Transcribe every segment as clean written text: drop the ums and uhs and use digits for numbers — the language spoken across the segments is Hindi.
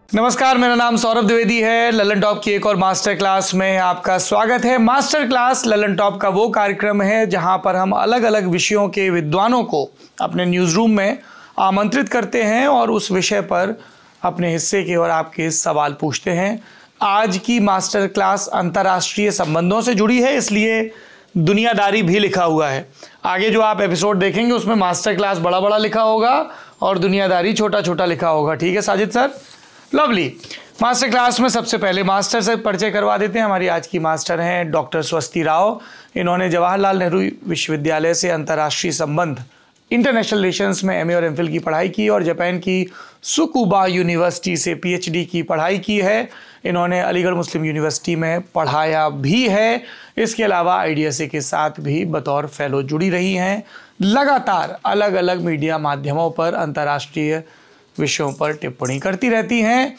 नमस्कार, मेरा नाम सौरभ द्विवेदी है। ललन टॉप की एक और मास्टर क्लास में आपका स्वागत है। मास्टर क्लास ललन टॉप का वो कार्यक्रम है जहां पर हम अलग अलग विषयों के विद्वानों को अपने न्यूज़ रूम में आमंत्रित करते हैं और उस विषय पर अपने हिस्से के और आपके सवाल पूछते हैं। आज की मास्टर क्लास अंतर्राष्ट्रीय संबंधों से जुड़ी है, इसलिए दुनियादारी भी लिखा हुआ है। आगे जो आप एपिसोड देखेंगे उसमें मास्टर क्लास बड़ा बड़ा लिखा होगा और दुनियादारी छोटा छोटा लिखा होगा। ठीक है Sajid sir? Lovely. Master class में सबसे पहले मास्टर से परिचय करवा देते हैं। हमारी आज की मास्टर हैं डॉक्टर स्वस्ति राव। इन्होंने जवाहरलाल नेहरू विश्वविद्यालय से अंतर्राष्ट्रीय संबंध इंटरनेशनल रिलेशंस में एमए और एमफिल की पढ़ाई की और जापान की सुकुबा यूनिवर्सिटी से पीएचडी की पढ़ाई की है। इन्होंने अलीगढ़ मुस्लिम यूनिवर्सिटी में पढ़ाया भी है। इसके अलावा आईडीएसए के साथ भी बतौर फेलो जुड़ी रही हैं। लगातार अलग अलग मीडिया माध्यमों पर अंतर्राष्ट्रीय विषयों पर टिप्पणी करती रहती हैं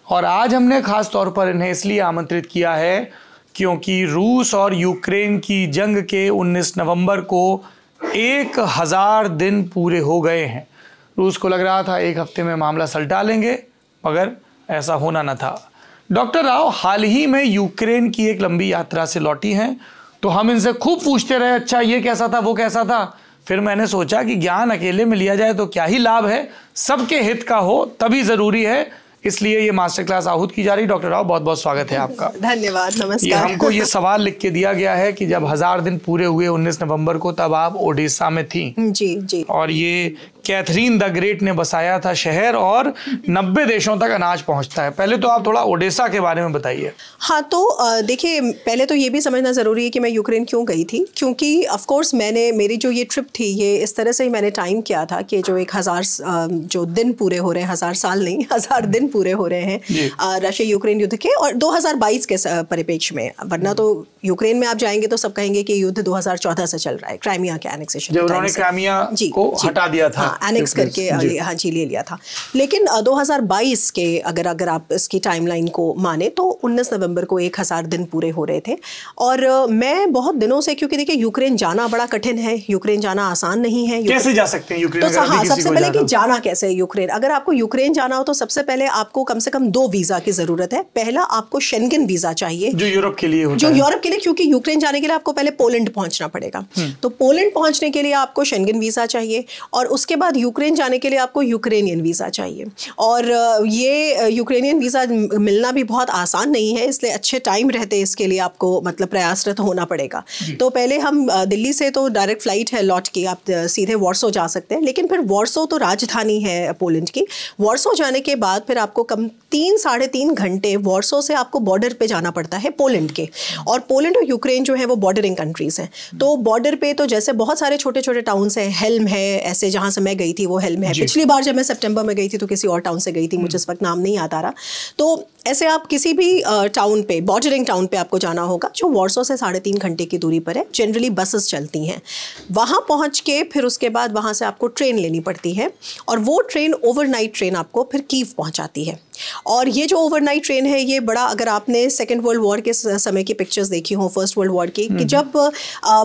और आज हमने खास तौर पर इन्हें इसलिए आमंत्रित किया है क्योंकि रूस और यूक्रेन की जंग के 19 नवंबर को 1000 दिन पूरे हो गए हैं। रूस को लग रहा था एक हफ्ते में मामला सलटा लेंगे, मगर ऐसा होना न था। डॉक्टर राव हाल ही में यूक्रेन की एक लंबी यात्रा से लौटी हैं, तो हम इनसे खूब पूछते रहे, अच्छा ये कैसा था, वो कैसा था। फिर मैंने सोचा कि ज्ञान अकेले में लिया जाए तो क्या ही लाभ है, सबके हित का हो तभी ज़रूरी है, इसलिए ये मास्टर क्लास आहूत की जा रही। डॉक्टर राव, बहुत बहुत स्वागत है आपका। धन्यवाद, नमस्कार। ये हमको ये सवाल लिख के दिया गया है कि जब 1000 दिन पूरे हुए 19 नवंबर को, तब आप ओडिशा में थी। जी जी। और ये कैथरीन द ग्रेट ने बसाया था शहर और 90 देशों तक अनाज पहुंचता है। पहले तो आप थोड़ा ओडिशा के बारे में बताइए। हाँ, तो देखिए, पहले तो ये भी समझना ज़रूरी है कि मैं यूक्रेन क्यों गई थी, क्योंकि ऑफ कोर्स मेरी जो ये ट्रिप थी, ये इस तरह से ही मैंने टाइम किया था कि जो 1000 जो दिन पूरे हो रहे हैं, 1000 साल नहीं, 1000 दिन पूरे हो रहे हैं रशिया यूक्रेन युद्ध के, और 2022 के परिप्रेक्ष्य में। वरना तो यूक्रेन में आप जाएंगे तो सब कहेंगे कि युद्ध 2014 से चल रहा है, क्राइमिया के एनेक्सेशन, जब उन्होंने क्राइमिया को हटा दिया था, एनेक्स करके हाँ जी ले लिया था। लेकिन 2022 के अगर आप इसकी टाइमलाइन को माने तो 19 नवंबर को 1000 दिन पूरे हो रहे थे। और मैं बहुत दिनों से, क्योंकि देखिए यूक्रेन जाना बड़ा कठिन है, यूक्रेन जाना आसान नहीं है। कैसे जा सकते हैं यूक्रेन? तो हाँ, सबसे पहले कि जाना कैसे है यूक्रेन। अगर आपको यूक्रेन जाना हो तो सबसे पहले आपको कम से कम 2 वीज़ा की ज़रूरत है। पहला आपको शेंगन वीज़ा चाहिए, जो यूरोप के लिए होता है। जो यूरोप के लिए, क्योंकि यूक्रेन जाने के लिए आपको पहले पोलैंड पहुंचना पड़ेगा। तो पोलैंड पहुंचने के लिए आपको शेंगन वीज़ा चाहिए और उसके बाद यूक्रेन जाने के लिए आपको यूक्रेनियन वीज़ा चाहिए। और ये यूक्रेनियन वीज़ा मिलना भी बहुत आसान नहीं है, इसलिए अच्छे टाइम रहते इसके लिए आपको मतलब प्रयासरत होना पड़ेगा। तो पहले हम दिल्ली से तो डायरेक्ट फ्लाइट है लौट के, आप सीधे वॉर्सो जा सकते हैं। लेकिन फिर वॉर्सो तो राजधानी है पोलैंड की। वॉर्सो जाने के बाद फिर आपको कम 3-3.5 घंटे वॉर्सो से आपको बॉर्डर पे जाना पड़ता है पोलैंड के। और पोलैंड और यूक्रेन जो है वो बॉर्डरिंग कंट्रीज़ हैं। तो बॉर्डर पे तो जैसे बहुत सारे छोटे छोटे टाउन्स हैं, हेल्म है, ऐसे जहाँ से मैं गई थी वो हेल्म है। पिछली बार जब मैं सितंबर में गई थी तो किसी और टाउन से गई थी, मुझे इस वक्त नाम नहीं याद आ रहा। तो ऐसे आप किसी भी टाउन पे, बॉर्डरिंग टाउन पे आपको जाना होगा, जो वॉर्सो से 3.5 घंटे की दूरी पर है। जनरली बसेस चलती हैं। वहाँ पहुँच के फिर उसके बाद वहाँ से आपको ट्रेन लेनी पड़ती है और वो ट्रेन ओवरनाइट ट्रेन आपको फिर कीव पहुँचाती है। और ये जो ओवरनाइट ट्रेन है, ये बड़ा, अगर आपने सेकेंड वर्ल्ड वॉर के समय की पिक्चर्स देखी हो, फर्स्ट वर्ल्ड वॉर की, कि जब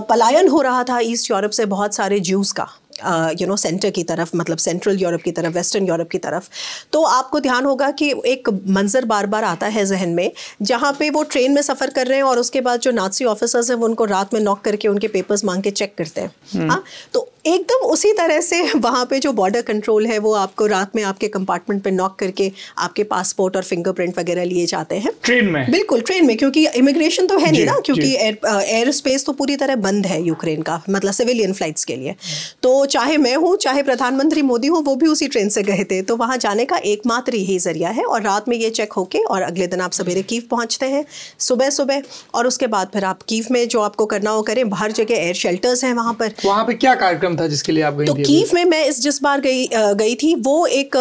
पलायन हो रहा था ईस्ट यूरोप से बहुत सारे ज्यूज़ का, सेंटर की तरफ, मतलब सेंट्रल यूरोप की तरफ, वेस्टर्न यूरोप की तरफ, तो आपको ध्यान होगा कि एक मंजर बार बार आता है जहन में, जहाँ पे वो ट्रेन में सफ़र कर रहे हैं और उसके बाद जो नाज़ी ऑफिसर्स हैं वो उनको रात में नॉक करके उनके पेपर्स मांग के चेक करते हैं। हाँ, तो एकदम उसी तरह से वहाँ पे जो बॉर्डर कंट्रोल है वो आपको रात में आपके कंपार्टमेंट पे नॉक करके आपके पासपोर्ट और फिंगरप्रिंट वगैरह लिए जाते हैं ट्रेन में। बिल्कुल ट्रेन में, क्योंकि इमिग्रेशन तो है नहीं ना, क्योंकि एयर स्पेस तो पूरी तरह बंद है यूक्रेन का, मतलब सिविलियन फ्लाइट्स के लिए। तो चाहे मैं हूँ, चाहे प्रधानमंत्री मोदी हो, वो भी उसी ट्रेन से गए थे। तो वहाँ जाने का एकमात्र यही जरिया है। और रात में ये चेक होके और अगले दिन आप सवेरे कीव पहुँचते हैं सुबह सुबह। और उसके बाद फिर आप कीव में जो आपको करना हो करें। बाहर जगह एयर शेल्टर्स हैं वहाँ पर। वहाँ पे क्या कार्यक्रम था जिसके लिए आप गई थी? तो कीव में मैं जिस बार गई थी वो एक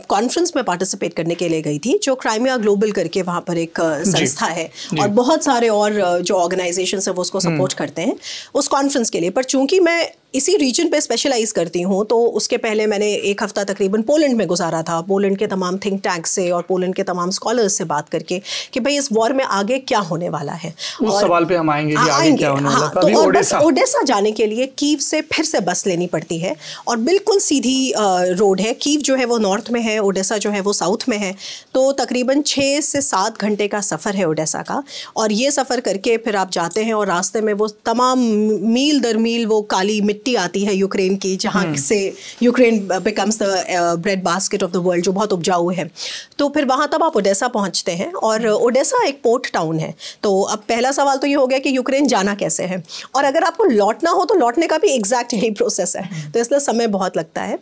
कॉन्फ्रेंस में पार्टिसिपेट करने के लिए गई थी, जो क्राइमिया ग्लोबल करके वहाँ पर एक संस्था है और बहुत सारे और जो ऑर्गेनाइजेशन है वो उसको सपोर्ट करते हैं उस कॉन्फ्रेंस के लिए। पर चूंकि मैं इसी रीजन पे स्पेशलाइज करती हूँ, तो उसके पहले मैंने 1 हफ्ता तकरीबन पोलैंड में गुजारा था, पोलैंड के तमाम थिंक टैंक से और पोलैंड के तमाम स्कॉलर्स से बात करके कि भाई इस वॉर में आगे क्या होने वाला है। उस सवाल पे हम आएंगे कि आगे क्या होने वाला है। तो और बस ओडेसा जाने के लिए कीव से फिर से बस लेनी पड़ती है और बिल्कुल सीधी रोड है। कीव जो है वो नॉर्थ में है, ओडेसा जो है वो साउथ में है, तो तकरीबन 6 से 7 घंटे का सफ़र है ओडेसा का। और ये सफ़र करके फिर आप जाते हैं और रास्ते में वो तमाम मील दर मील वो काली मिट्टी आती है यूक्रेन की, जहाँ से Ukraine becomes the bread basket of the world, जो बहुत उपजाऊ है। तो फिर वहाँ तब आप ओडेसा पहुँचते हैं और ओडेसा एक पोर्ट टाउन है। तो अब पहला सवाल तो ये हो गया कि यूक्रेन जाना कैसे है, और अगर आपको लौटना हो तो लौटने का भी एग्जैक्ट यही प्रोसेस है, तो इसलिए समय बहुत लगता है।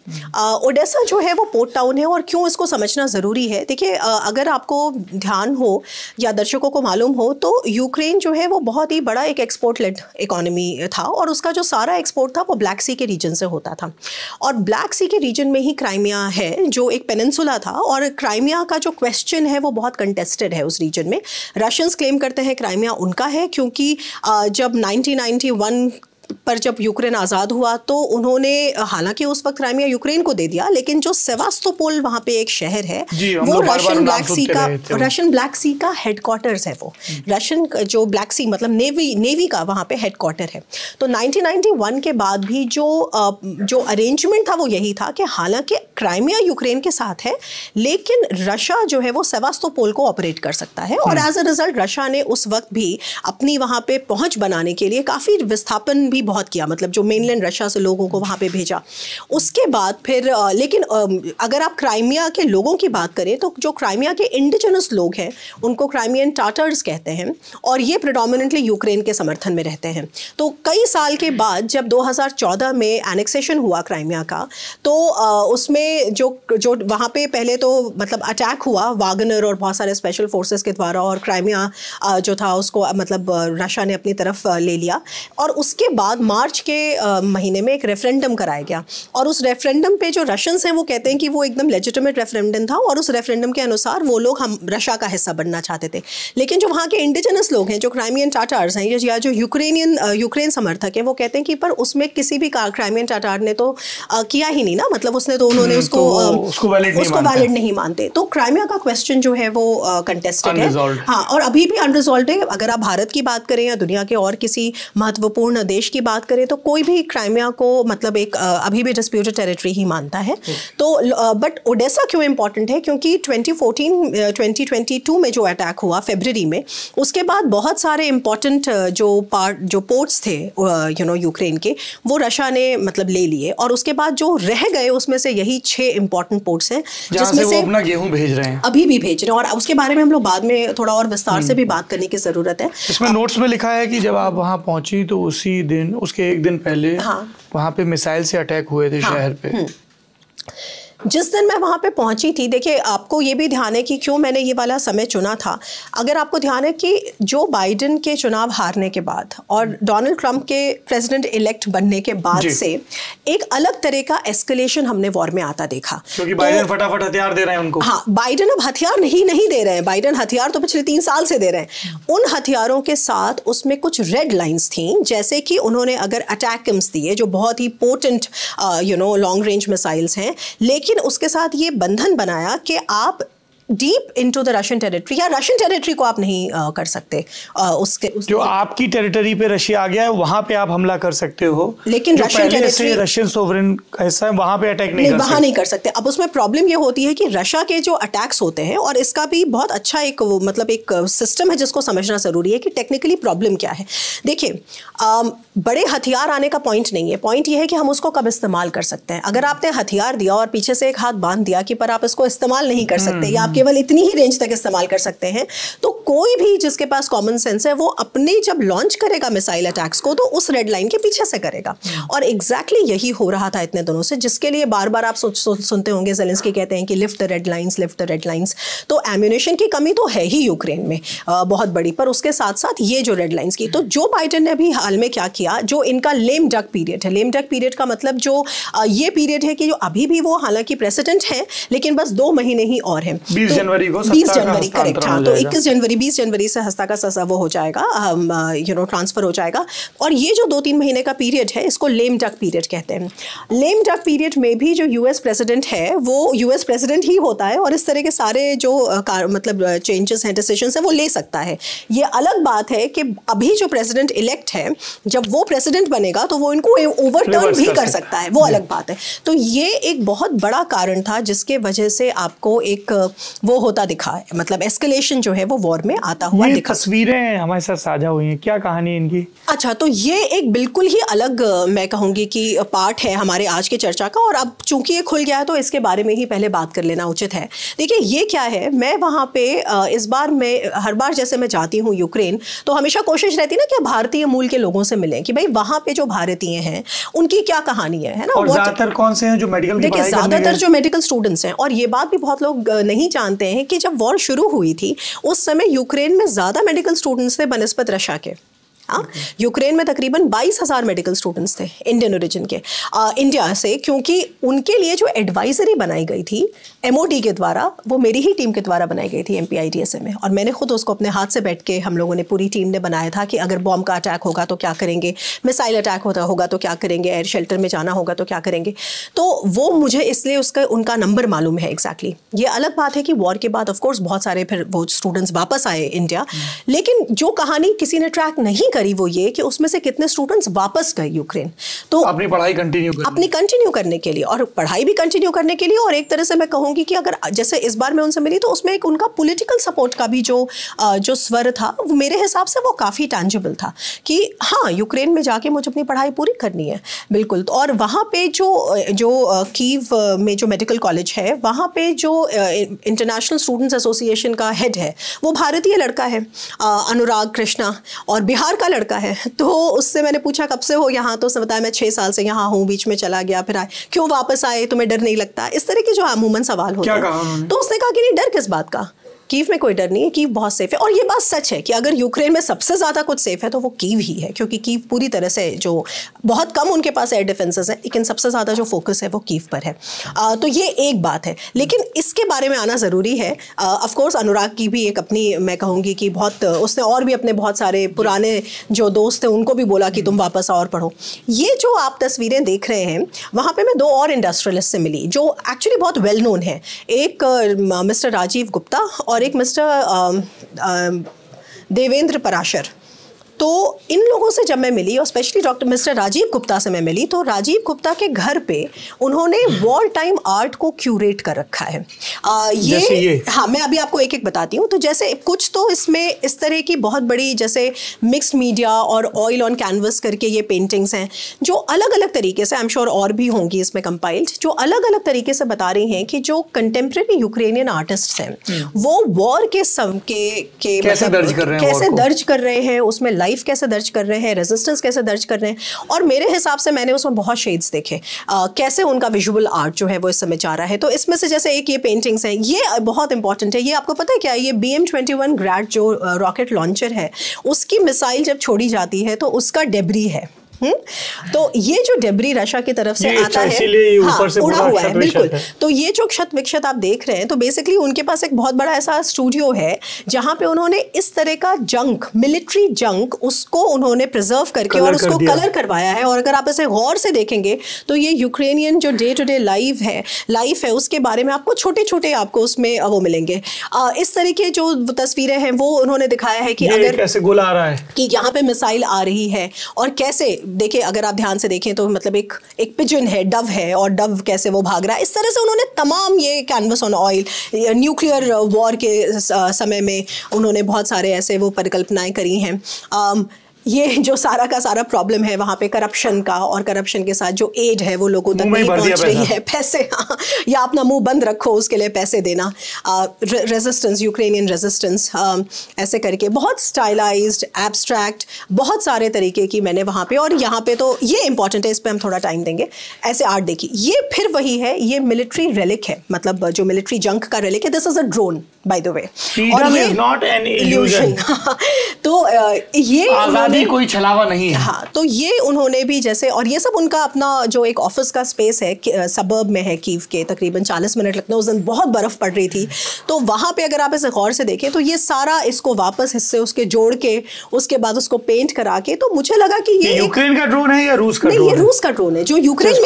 ओडेसा जो है वो पोर्ट टाउन है, और क्यों इसको समझना ज़रूरी है, देखिए अगर आपको ध्यान हो या दर्शकों को मालूम हो तो यूक्रेन जो है वो बहुत ही बड़ा एक एक्सपोर्ट लेड इकोनॉमी था, और उसका जो सारा एक्सपोर्ट था वो ब्लैक सी के रीजन से होता था। और ब्लैक सी के रीजन में ही क्राइमिया है, जो एक पेनिनसुला था, और क्राइमिया का जो क्वेश्चन है वो बहुत कंटेस्टेड है उस रीजन में। रशियंस क्लेम करते हैं क्राइमिया उनका है, क्योंकि जब 1991 पर जब यूक्रेन आज़ाद हुआ तो उन्होंने, हालांकि उस वक्त क्राइमिया यूक्रेन को दे दिया, लेकिन जो सेवास्तोपोल वहाँ पे एक शहर है वो रशियन ब्लैक सी का हेडक्वार्टर्स है। वो रशियन जो ब्लैक सी मतलब नेवी का वहाँ पे हेडक्वार्टर है। तो 1991 के बाद भी जो अरेंजमेंट था वो यही था कि हालांकि क्राइमिया यूक्रेन के साथ है, लेकिन रशिया जो है वो सेवास्तोपोल को ऑपरेट कर सकता है। और एज अ रिजल्ट रशिया ने उस वक्त भी अपनी वहाँ पे पहुँच बनाने के लिए काफ़ी विस्थापन भी बहुत किया, मतलब जो मेनलैंड रशिया से लोगों को वहाँ पे भेजा। उसके बाद फिर लेकिन अगर आप क्राइमिया के लोगों की बात करें तो जो क्राइमिया के इंडिजिनस लोग हैं उनको क्राइमियन टाटर्स कहते हैं, और ये प्रेडोमिनेंटली यूक्रेन के समर्थन में रहते हैं। तो कई साल के बाद जब 2014 में एनेक्सेशन हुआ क्राइमिया का, तो उसमें जो वहाँ पे पहले तो मतलब अटैक हुआ वागनर और बहुत सारे स्पेशल फोर्सेस के द्वारा, और क्राइमिया जो था उसको मतलब रशिया ने अपनी तरफ ले लिया। और उसके बाद मार्च के महीने में एक रेफरेंडम कराया गया, और उस रेफरेंडम पे जो रशियंस हैं वो कहते हैं कि वो एकदम लेजिटिमेट रेफरेंडम था, और उस रेफरेंडम के अनुसार वो लोग हम रशिया का हिस्सा बनना चाहते थे। लेकिन जो वहाँ के इंडिजिनस लोग हैं, जो क्राइमियन टाटार्स हैं या जो यूक्रेन समर्थक हैं, वो कहते हैं कि पर उसमें किसी भी क्राइमियन टाटार ने तो किया ही नहीं ना, मतलब उसने तो उन्होंने उसको वैलिड नहीं मानते। तो क्राइमिया का क्वेश्चन जो है वो कंटेस्टेड है, हाँ, और अभी भी अनरिजॉल्व्ड है। अगर आप भारत की बात करें या दुनिया के और किसी महत्वपूर्ण देश की बात करें तो कोई भी क्राइमिया को मतलब एक अभी भी डिस्प्यूटेड टेरिटरी ही मानता है। तो बट ओडेसा क्यों इंपॉर्टेंट है, क्योंकि 2022 में जो अटैक हुआ फरवरी में, उसके बाद बहुत सारे इंपॉर्टेंट जो पोर्ट्स थे यूक्रेन के, वो रशिया ने मतलब ले लिए, और उसके बाद जो रह गए उसमें से यही 6 इंपॉर्टेंट पोर्ट्स हैं जिसमें से अपना गेहूं भेज रहे हैं, अभी भी भेज रहे हैं, और उसके बारे में हम लोग बाद में थोड़ा और विस्तार से भी बात करने की जरूरत है। इसमें नोट्स में लिखा है कि जब आप वहां पहुंची तो उसी दिन, उसके एक दिन पहले वहां पे मिसाइल से अटैक हुए थे शहर पे। जिस दिन मैं वहाँ पे पहुँची थी, देखिए आपको ये भी ध्यान है कि क्यों मैंने ये वाला समय चुना था। अगर आपको ध्यान है कि जो बाइडेन के चुनाव हारने के बाद और डोनाल्ड ट्रंप के प्रेसिडेंट इलेक्ट बनने के बाद से एक अलग तरह का एस्केलेशन हमने वॉर में आता देखा, क्योंकि बाइडेन फटाफट हथियार दे रहे हैं उनको। हाँ, बाइडेन अब हथियार नहीं दे रहे हैं, बाइडेन हथियार तो पिछले 3 साल से दे रहे हैं। उन हथियारों के साथ उसमें कुछ रेड लाइन्स थी, जैसे कि उन्होंने अगर अटैकम्स दिए जो बहुत ही पोटेंट लॉन्ग रेंज मिसाइल्स हैं, लेकिन उसके साथ ये बंधन बनाया कि आप deep into the Russian territory या रशियन टेरिटरी को आप नहीं कर सकते। उसके जो आपकी टेरिटरी पे रशिया आ गया है वहां पे आप हमला कर सकते हो, लेकिन रशियन टेरिटरी रशियन सोवरेन ऐसा है वहां पे अटैक नहीं कर सकते। अब उसमें प्रॉब्लम ये होती है कि रशिया के जो अटैक्स होते हैं, और इसका भी बहुत अच्छा एक मतलब एक सिस्टम है जिसको समझना जरूरी है कि टेक्निकली प्रॉब्लम क्या है। देखिए बड़े हथियार आने का पॉइंट नहीं है, पॉइंट ये है कि हम उसको कब इस्तेमाल कर सकते हैं। अगर आपने हथियार दिया और पीछे से एक हाथ बांध दिया कि पर आप इसको इस्तेमाल नहीं कर सकते या केवल इतनी ही रेंज तक इस्तेमाल कर सकते हैं, तो कोई भी जिसके पास कॉमन सेंस है वो अपने जब लॉन्च करेगा मिसाइल अटैक्स को तो उस रेड लाइन के पीछे से करेगा। और एग्जैक्टली यही हो रहा था इतने दिनों से, जिसके लिए बार बार आप सुनते होंगे ज़ेलेंस्की कहते हैं कि lift the red lines, lift the red lines. तो एम्यूनेशन की कमी तो है ही यूक्रेन में बहुत बड़ी, पर उसके साथ साथ ये जो रेड लाइंस की, तो जो बाइडेन ने अभी हाल में क्या किया, जो इनका लेम डक पीरियड है, लेम डक पीरियड का मतलब जो ये पीरियड है कि जो अभी भी वो हालांकि प्रेसिडेंट है लेकिन बस 2 महीने ही और हैं। 20 जनवरी को 20 जनवरी करेक्ट, हाँ, तो 21 जनवरी 20 जनवरी से हस्ता का ससा वो हो जाएगा, ट्रांसफर हो जाएगा। और ये जो 2-3 महीने का पीरियड है इसको लेम डक पीरियड कहते हैं। लेम डक पीरियड में भी जो यूएस प्रेसिडेंट है वो यूएस प्रेसिडेंट ही होता है और इस तरह के सारे जो मतलब चेंजेस हैं, डिसीजंस हैं, वो ले सकता है। ये अलग बात है कि अभी जो प्रेसिडेंट इलेक्ट है जब वो प्रेसिडेंट बनेगा तो वो इनको ओवरटर्न भी कर सकता है, वो अलग बात है। तो ये एक बहुत बड़ा कारण था जिसके वजह से आपको एक वो होता दिखा है, मतलब एस्केलेशन जो है वो वॉर में आता हुआ दिखा। तस्वीरें हमारे साथ साझा हुई हैं, क्या कहानी है इनकी? अच्छा, तो ये एक बिल्कुल ही अलग मैं कहूँगी कि पार्ट है हमारे आज की चर्चा का, और अब चूंकि ये खुल गया है तो इसके बारे में ही पहले बात कर लेना उचित है। देखिए ये क्या है, मैं वहाँ पे इस बार मैं हर बार जैसे मैं जाती हूँ यूक्रेन तो हमेशा कोशिश रहती है ना कि भारतीय मूल के लोगों से मिलें कि भाई वहाँ पे जो भारतीय हैं उनकी क्या कहानी है ना। और ज्यादातर कौन से हैं जो मेडिकल की पढ़ाई करने गए? ज्यादातर जो मेडिकल स्टूडेंट्स हैं, और ये बात भी बहुत लोग नहीं जानते हैं कि जब वॉर शुरू हुई थी उस समय यूक्रेन में ज्यादा मेडिकल स्टूडेंट्स थे बनस्पत रशिया के। यूक्रेन में तकरीबन 22,000 मेडिकल स्टूडेंट्स थे इंडियन ओरिजिन के, इंडिया से, क्योंकि उनके लिए जो एडवाइजरी बनाई गई थी एमओडी के द्वारा, वो मेरी ही टीम के द्वारा बनाई गई थी MPIDSA में, और मैंने खुद उसको अपने हाथ से बैठ के हम लोगों ने पूरी टीम ने बनाया था कि अगर बॉम्ब का अटैक होगा तो क्या करेंगे, मिसाइल अटैक होगा तो क्या करेंगे, एयर शेल्टर में जाना होगा तो क्या करेंगे। तो वो मुझे इसलिए उनका नंबर मालूम है एग्जैक्टली। ये अलग बात है कि वॉर के बाद ऑफकोर्स बहुत सारे फिर वो स्टूडेंट्स वापस आए इंडिया, लेकिन जो कहानी किसी ने ट्रैक नहीं करी वो ये कि उसमें से कितने स्टूडेंट्स वापस गए यूक्रेन, तो अपनी पढ़ाई कंटिन्यू करने के लिए, और पढ़ाई भी कंटिन्यू करने के लिए। और एक तरह से मैं कहूंगी कि अगर जैसे इस बार मैं उनसे मिली तो उसमें एक उनका पॉलिटिकल सपोर्ट का भी जो स्वर था वो मेरे हिसाब से वो काफ़ी टैंजिबल था कि हाँ यूक्रेन में जाके मुझे अपनी पढ़ाई पूरी करनी है, बिल्कुल। और वहाँ पे जो कीव में जो मेडिकल कॉलेज है वहाँ पे जो इंटरनेशनल स्टूडेंट्स एसोसिएशन का हेड है वो भारतीय लड़का है, अनुराग कृष्णा, और बिहार का लड़का है। तो उससे मैंने पूछा कब से हो यहाँ, तो उसने बताया मैं 6 साल से यहाँ हूँ, बीच में चला गया फिर आए, क्यों वापस आए, तुम्हें डर नहीं लगता, इस तरह के जो अमूमन सवाल होते हैं। तो उसने कहा कि नहीं, डर किस बात का, कीव में कोई डर नहीं है, कीव बहुत सेफ है। और ये बात सच है कि अगर यूक्रेन में सबसे ज़्यादा कुछ सेफ है तो वो कीव ही है, क्योंकि कीव पूरी तरह से जो बहुत कम उनके पास एयर डिफेंसेस हैं, लेकिन सबसे ज़्यादा जो फोकस है वो कीव पर है। तो ये एक बात है, लेकिन इसके बारे में आना ज़रूरी है। ऑफ कोर्स अनुराग की भी एक अपनी मैं कहूँगी कि बहुत, उसने और भी अपने बहुत सारे पुराने जो दोस्त हैं उनको भी बोला कि तुम वापस आओ और पढ़ो। ये जो आप तस्वीरें देख रहे हैं वहाँ पर मैं 2 और इंडस्ट्रियलिस्ट से मिली जो एक्चुअली बहुत वेल नोन है, एक मिस्टर राजीव गुप्ता और एक मिस्टर देवेंद्र पराशर। तो इन लोगों से जब मैं मिली, और स्पेशली मिस्टर राजीव गुप्ता से मैं मिली, तो राजीव गुप्ता के घर पे उन्होंने वॉर टाइम आर्ट को क्यूरेट कर रखा है। ये हाँ, मैं अभी आपको एक एक बताती हूँ। तो जैसे कुछ तो इसमें इस तरह की बहुत बड़ी जैसे मिक्स्ड मीडिया और ऑयल ऑन कैनवस करके ये पेंटिंग्स हैं जो अलग अलग तरीके से, आई एम श्योर और भी होंगी इसमें कंपाइल्ड, जो अलग अलग तरीके से बता रही हैं कि जो कंटेम्प्रेरी यूक्रेनियन आर्टिस्ट हैं वो वॉर के कैसे दर्ज कर रहे हैं, उसमें लाइफ कैसे दर्ज कर रहे हैं, रेजिस्टेंस कैसे दर्ज कर रहे हैं। और मेरे हिसाब से मैंने उसमें बहुत शेड्स देखे, कैसे उनका विजुअल आर्ट जो है वो इस समय जा रहा है। तो इसमें से जैसे एक ये पेंटिंग्स हैं, ये बहुत इंपॉर्टेंट है। ये आपको पता है क्या, ये BM-21 ग्रैड जो रॉकेट लॉन्चर है उसकी मिसाइल जब छोड़ी जाती है तो उसका डेब्री है। तो ये जो डेब्री रशिया की तरफ से आता है, हाँ, उड़ा हुआ है, बिल्कुल। तो ये जो क्षत विक्षत आप देख रहे हैं, तो बेसिकली उनके पास एक बहुत बड़ा ऐसा स्टूडियो है जहां पे उन्होंने इस तरह का जंक, मिलिट्री जंक, उसको उन्होंने प्रिजर्व करके और उसको कलर करवाया है। और अगर आप इसे गौर से देखेंगे तो ये यूक्रेनियन जो डे टू डे लाइफ है उसके बारे में आपको छोटे छोटे आपको उसमें वो मिलेंगे। इस तरह के जो तस्वीरें हैं वो उन्होंने दिखाया है कि अगर कैसे गोला आ रहा है, कि यहाँ पे मिसाइल आ रही है, और कैसे देखिए, अगर आप ध्यान से देखें तो मतलब एक पिजन है, डव है, और डव कैसे वो भाग रहा है। इस तरह से उन्होंने तमाम ये canvas on oil, nuclear war के समय में उन्होंने बहुत सारे ऐसे वो परिकल्पनाएं करी हैं। ये जो सारा का सारा प्रॉब्लम है वहाँ पे करप्शन का, और करप्शन के साथ जो एड है वो लोगों तक नहीं पहुँच रही है, पैसे, हाँ, या अपना मुंह बंद रखो उसके लिए पैसे देना, रेजिस्टेंस, यूक्रेनियन रेजिस्टेंस, ऐसे करके बहुत स्टाइलाइज्ड, एब्स्ट्रैक्ट, बहुत सारे तरीके की मैंने वहाँ पे। और यहाँ पे तो ये इंपॉर्टेंट है, इस पर हम थोड़ा टाइम देंगे। ऐसे आर्ट देखिए, ये फिर वही है, ये मिलिट्री रेलिक है, मतलब जो मिलिट्री जंक का रेलिक है। This is a drone, by the way. Freedom is not an illusion. तो ये आजादी कोई छलावा नहीं है। हाँ, तो ये उन्होंने भी जैसे, और ये सब उनका अपना जो एक ऑफिस का स्पेस है सबर्ब में है कीव के, तकरीबन 40 मिनट लगते हैं। उस दिन बहुत बर्फ पड़ रही थी, तो वहां पे अगर आप इसे गौर से देखें तो ये सारा इसको वापस हिस्से उसके जोड़ के उसके बाद उसको पेंट करा के, तो मुझे लगा कि ये यूक्रेन का ड्रोन है या रूस का ड्रोन? नहीं, ये रूस का ड्रोन है जो यूक्रेन में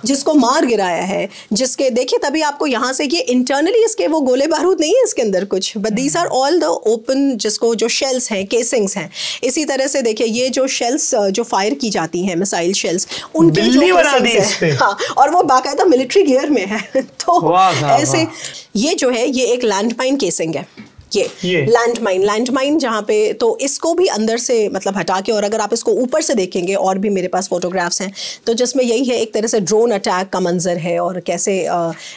जिसको मार गिराया है, जिसके देखिए तभी आपको यहाँ से, ये इंटरनली इसके वो गोले बारूद नहीं है इसके अंदर कुछ, but these are all the open, जिसको जो शेल्स हैं, केसिंग्स हैं। इसी तरह से देखिए ये जो शेल्स जो फायर की जाती हैं, मिसाइल शेल्स, उनकी जो केसिंग्स हैं, हाँ, और वो बाकायदा मिलिट्री गियर में है। तो ऐसे ये जो है ये एक लैंडमाइन केसिंग है, ये लैंडमाइन जहाँ पे, तो इसको भी अंदर से मतलब हटा के, और अगर आप इसको ऊपर से देखेंगे, और भी मेरे पास फोटोग्राफ्स हैं, तो जिसमें यही है एक तरह से ड्रोन अटैक का मंजर है, और कैसे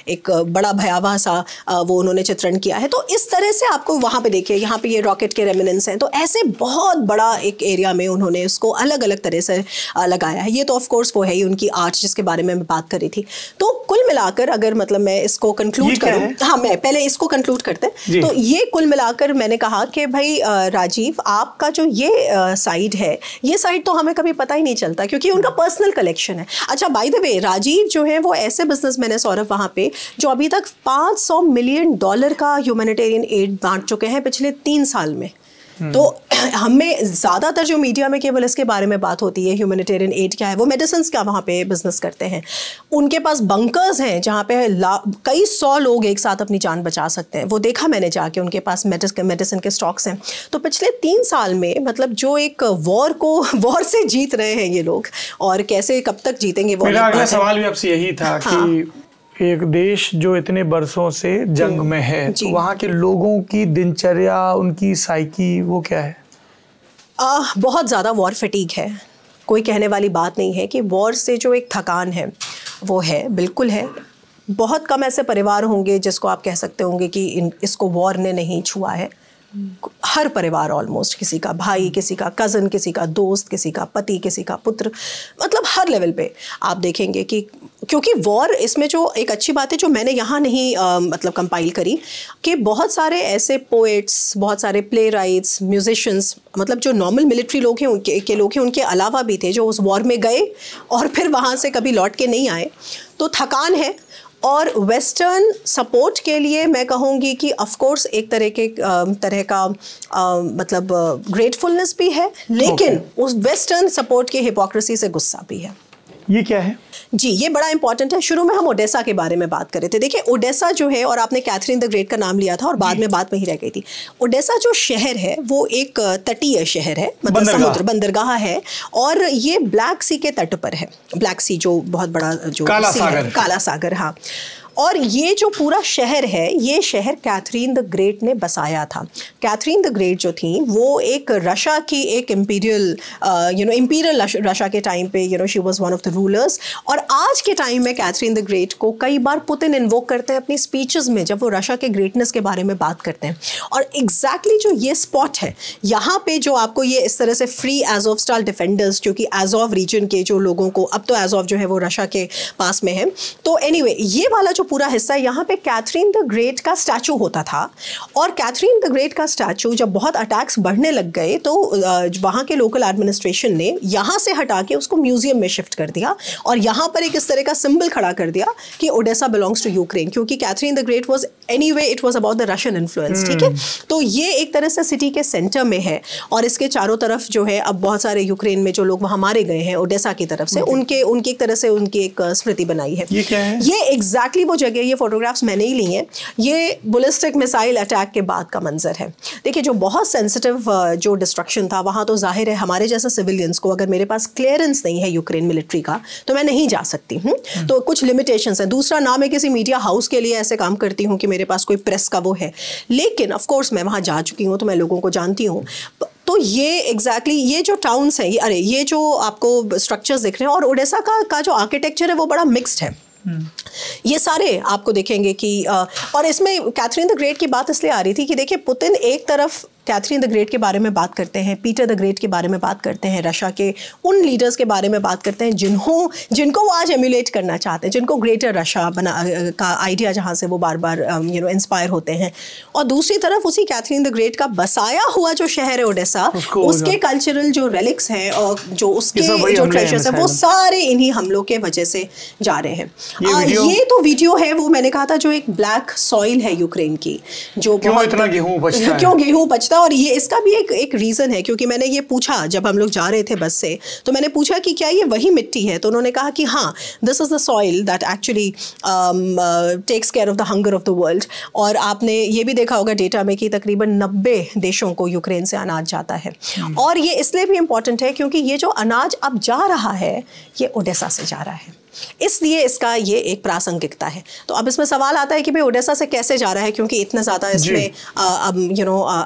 एक बड़ा भयावह सा वो उन्होंने चित्रण किया है। तो इस तरह से आपको वहाँ पे देखिए, यहाँ पे ये रॉकेट के रेमिनेंस हैं, तो ऐसे बहुत बड़ा एक एरिया में उन्होंने उसको अलग अलग तरह से लगाया है। ये तो ऑफकोर्स वो है ही उनकी आर्ट, जिसके बारे में मैं बात कर रही थी। तो कुल मिलाकर अगर मतलब मैं इसको कंक्लूड करूँ, हाँ, मैं पहले इसको कंक्लूड करते हैं, तो ये कुल मिलाकर मैंने कहा कि भाई राजीव, आपका जो ये साइड है, ये साइड तो हमें कभी पता ही नहीं चलता, क्योंकि उनका पर्सनल कलेक्शन है। अच्छा, बाय द वे, राजीव जो है वो ऐसे बिजनेसमैन है सौरभ वहाँ पे, जो अभी तक $500 मिलियन का ह्यूमैनिटेरियन एड बांट चुके हैं पिछले 3 साल में। तो हमें ज़्यादातर जो मीडिया में केवल इसके बारे में बात होती है, ह्यूमैनिटेरियन एड क्या है, वो मेडिसिन्स का वहाँ पे बिजनेस करते हैं। उनके पास बंकर्स हैं जहाँ पे कई 100 लोग एक साथ अपनी जान बचा सकते हैं। वो देखा मैंने जाके, उनके पास मेडिसिन के स्टॉक्स हैं। तो पिछले 3 साल में मतलब जो एक वॉर से जीत रहे हैं ये लोग, और कैसे कब तक जीतेंगे वो। मेरा अगला सवाल भी आपसे यही था कि एक देश जो इतने बरसों से जंग में है, तो वहाँ के लोगों की दिनचर्या, उनकी साइकी, वो क्या है? बहुत ज़्यादा वॉर फटीग है। कोई कहने वाली बात नहीं है कि वॉर से जो एक थकान है वो है, बिल्कुल है। बहुत कम ऐसे परिवार होंगे जिसको आप कह सकते होंगे कि इसको वॉर ने नहीं छुआ है। हर परिवार ऑलमोस्ट, किसी का भाई, किसी का कज़न, किसी का दोस्त, किसी का पति, किसी का पुत्र, मतलब हर लेवल पे आप देखेंगे कि, क्योंकि वॉर, इसमें जो एक अच्छी बात है जो मैंने यहाँ नहीं मतलब कंपाइल करी, कि बहुत सारे ऐसे पोएट्स, बहुत सारे प्ले राइट्स, म्यूजिशियंस, मतलब जो नॉर्मल मिलिट्री लोग हैं उनके अलावा भी थे जो उस वॉर में गए और फिर वहाँ से कभी लौट के नहीं आए। तो थकान है, और वेस्टर्न सपोर्ट के लिए मैं कहूँगी कि ऑफ कोर्स एक तरह का मतलब ग्रेटफुलनेस भी है, लेकिन उस वेस्टर्न सपोर्ट की हिपोक्रेसी से गुस्सा भी है। ये क्या है? जी, ये बड़ा इंपॉर्टेंट है। शुरू में हम ओडेसा के बारे में बात कर रहे थे। देखिए, ओडेसा जो है, और आपने कैथरीन द ग्रेट का नाम लिया था और बाद में बात वहीं रह गई थी। ओडेसा जो शहर है वो एक तटीय शहर है, मतलब समुद्र, बंदरगाह है, और ये ब्लैक सी के तट पर है। ब्लैक सी जो बहुत बड़ा जो काला सागर, हाँ। और ये जो पूरा शहर है, ये शहर कैथरीन द ग्रेट ने बसाया था। कैथरीन द ग्रेट जो थी वो एक रशिया की एक इंपीरियल रशिया के टाइम पे she was one of the rulers. और आज के टाइम में कैथरीन द ग्रेट को कई बार पुतिन इन्वोक करते हैं अपनी स्पीचेस में, जब वो रशिया के ग्रेटनेस के बारे में बात करते हैं। और एग्जैक्टली जो ये स्पॉट है, यहाँ पे जो आपको ये इस तरह से फ्री एज़ोवस्टाल डिफेंडर्स, क्योंकि एज़ोव रीजन के जो लोगों को, अब तो एज़ोव जो है वो रशिया के पास में है, तो एनीवे ये वाला जो पूरा हिस्सा, यहाँ पे कैथरीन द ग्रेट का स्टैचू होता था। और कैथरीन द ग्रेट का स्टैचू जब बहुत अटैक्स बढ़ने लग गए तो वहाँ के लोकल एडमिनिस्ट्रेशन ने यहाँ से हटा के उसको म्यूजियम में शिफ्ट कर दिया, और यहाँ पर एक इस तरह का सिंबल खड़ा कर दिया कि ओडेसा बिलोंग्स टू यूक्रेन, क्योंकि Catherine the Great was anyway it was about the Russian influence. ठीक है, तो ये एक तरह से सिटी के सेंटर में है, और इसके चारों तरफ जो है अब बहुत सारे यूक्रेन में जो लोग वहाँ मारे गए हैं ओडेसा की तरफ से, उनकी एक तरह से उनकी एक स्मृति बनाई है। ये क्या है? ये एग्जैक्टली वो जगह, ये फोटोग्राफ्स मैंने ही ली हैं। ये बैलिस्टिक मिसाइल अटैक के बाद का मंजर है। देखिए, जो बहुत सेंसिटिव जो डिस्ट्रक्शन था वहाँ, तो जाहिर है हमारे जैसे सिविलियंस को, अगर मेरे पास क्लियरेंस नहीं है यूक्रेन मिलिट्री का, तो मैं नहीं जा सकती हूँ। तो कुछ लिमिटेशंस हैं। दूसरा, ना मैं किसी मीडिया हाउस के लिए ऐसे काम करती हूँ कि मेरे पास कोई प्रेस का वो है, लेकिन ऑफ कोर्स मैं वहाँ जा चुकी हूँ तो मैं लोगों को जानती हूँ। तो ये एग्जैक्टली ये जो टाउन्स हैं, ये जो आपको स्ट्रक्चर्स दिख रहे हैं, और ओडेसा का जो आर्किटेक्चर है वो बड़ा मिक्स्ड है। ये सारे आपको देखेंगे कि और इसमें कैथरीन द ग्रेट की बात इसलिए आ रही थी कि देखिए, पुतिन एक तरफ कैथरीन द ग्रेट के बारे में बात करते हैं, पीटर द ग्रेट के बारे में बात करते हैं, रशिया के उन लीडर्स के बारे में बात करते हैं जिनको वो आज एम्यूलेट करना चाहते हैं, जिनको ग्रेटर रशिया का आइडिया जहाँ से वो बार बार इंस्पायर होते हैं। और दूसरी तरफ उसी कैथरीन द ग्रेट का बसाया हुआ जो शहर है ओडेसा, उसके कल्चरल जो रेलिक्स हैं और जो उसके जो ट्रेजर्स हैं, वो सारे इन्हीं हमलों के वजह से जा रहे हैं। ये तो वीडियो है, वो मैंने कहा था, जो एक ब्लैक सॉइल है यूक्रेन की, जो क्यों इतना गेहूं बचता है, क्यों गेहूं बचता है। और ये इसका भी एक रीज़न है, क्योंकि मैंने ये पूछा जब हम लोग जा रहे थे बस से, तो मैंने पूछा कि क्या ये वही मिट्टी है, तो उन्होंने कहा कि हाँ, this is the soil that actually takes care of the hunger of the world. और आपने ये भी देखा होगा डेटा में कि तकरीबन 90 देशों को यूक्रेन से अनाज जाता है। और ये इसलिए भी इम्पॉर्टेंट है क्योंकि ये जो अनाज अब जा रहा है ये ओडेसा से जा रहा है, इसलिए इसका ये एक प्रासंगिकता है। तो अब इसमें सवाल आता है कि भाई ओडेसा से कैसे जा रहा है, क्योंकि इतना ज़्यादा इसमें अब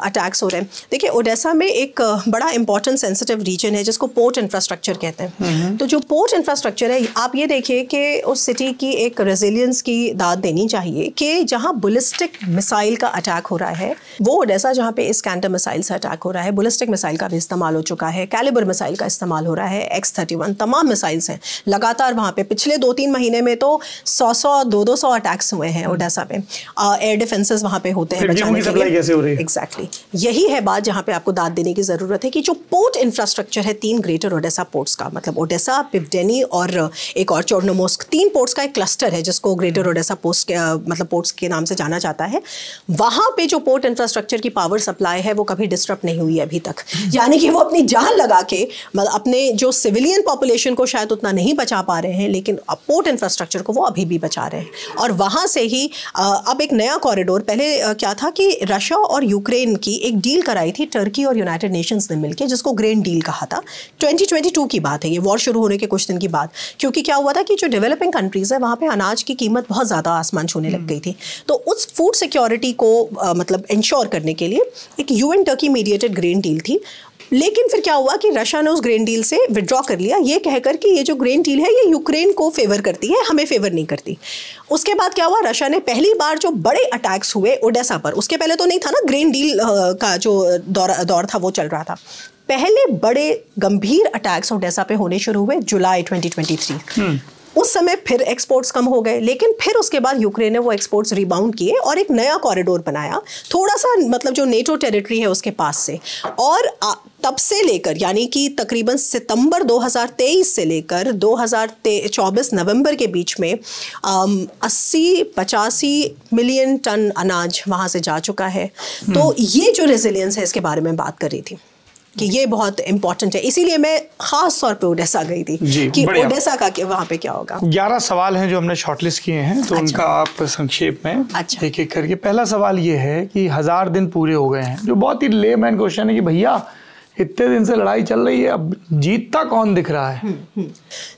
अटैक्स हो रहे हैं। देखिए, ओडेसा में एक बड़ा इंपॉर्टेंट सेंसिटिव रीजन है जिसको पोर्ट इंफ्रास्ट्रक्चर कहते हैं। तो जो पोर्ट इंफ्रास्ट्रक्चर है, आप ये देखिए कि उस सिटी की एक रेजिलियंस की दाद देनी चाहिए कि जहाँ बुलिस्टिक मिसाइल का अटैक हो रहा है, वो ओडेसा जहाँ पे इस्कैंडर मिसाइल से अटैक हो रहा है, बुलिस्टिक मिसाइल का भी इस्तेमाल हो चुका है, कैलिबर मिसाइल का इस्तेमाल हो रहा है, X-31 तमाम मिसाइल्स हैं लगातार वहाँ पे। पिछले 2-3 महीने में तो 100 200 अटैक्स हुए हैं ओडेसा पे। एयर डिफेंसेस वहाँ पे होते हैं बचाने के लिए। कैसे हो रही है? एग्जैक्टली यही है बात जहाँ पे आपको दाद देने की ज़रूरत है कि जो पोर्ट इंफ्रास्ट्रक्चर है 3 ग्रेटर ओडेसा पोर्ट्स का, मतलब ओडेसा, पिवडेनी और एक और चोर्नोमोर्स्क, 3 पोर्ट्स का एक क्लस्टर है जिसको ग्रेटर ओडेसा पोर्ट्स के नाम से जाना जाता है। वहाँ पे जो पोर्ट इंफ्रास्ट्रक्चर की पावर सप्लाई है वो कभी डिस्टर्ब नहीं हुई अभी तक, यानी कि वो अपनी जान लगा के अपने जो सिविलियन पॉपुलेशन को शायद उतना नहीं बचा पा रहे हैं, लेकिन पोर्ट इंफ्रास्ट्रक्चर को वो अभी भी बचा रहे हैं। और वहाँ से ही अब एक नया कॉरिडोर, पहले क्या था कि रशिया और यूक्रेन की एक डील कराई थी टर्की और यूनाइटेड नेशंस ने मिलकर, जिसको ग्रेन डील कहा था। 2022 की बात है, ये वॉर शुरू होने के कुछ दिन की बात, क्योंकि क्या हुआ था कि जो डेवलपिंग कंट्रीज़ है वहाँ पे अनाज की कीमत बहुत ज़्यादा आसमान छूने लग गई थी। तो उस फूड सिक्योरिटी को मतलब इंश्योर करने के लिए एक UN Turkey mediated grain deal थी। लेकिन फिर क्या हुआ कि रशिया ने उस ग्रेन डील से विड्रॉ कर लिया, ये कहकर कि ये जो ग्रेन डील है ये यूक्रेन को फेवर करती है, हमें फेवर नहीं करती। उसके बाद क्या हुआ, रशिया ने पहली बार जो बड़े अटैक्स हुए ओडेसा पर, उसके पहले तो नहीं था ना, ग्रेन डील का जो दौर था वो चल रहा था, पहले बड़े गंभीर अटैक्स ओडेसा पे होने शुरू हुए जुलाई 2023। उस समय फिर एक्सपोर्ट्स कम हो गए, लेकिन फिर उसके बाद यूक्रेन ने वो एक्सपोर्ट्स रिबाउंड किए और एक नया कॉरिडोर बनाया, थोड़ा सा मतलब जो नेटो टेरिटरी है उसके पास से। और तब से लेकर, यानी कि तकरीबन सितंबर 2023 से लेकर 2024 नवंबर के बीच में 80-85 मिलियन टन अनाज वहाँ से जा चुका है। तो ये जो रेजिलियंस है इसके बारे में बात कर रही थी कि ये बहुत इंपॉर्टेंट है, इसीलिए मैं खास तौर पे ओडेसा गई थी कि ओडेसा का वहाँ पे क्या होगा। 11 सवाल हैं जो हमने शॉर्टलिस्ट kiye हैं, तो उनका आप संक्षेप में एक एक करके। पहला सवाल ये है कि 1000 दिन पूरे हो गए हैं, जो बहुत ही लेमैन क्वेश्चन है कि भैया इतने दिन से लड़ाई चल रही है, अब जीतता कौन दिख रहा है?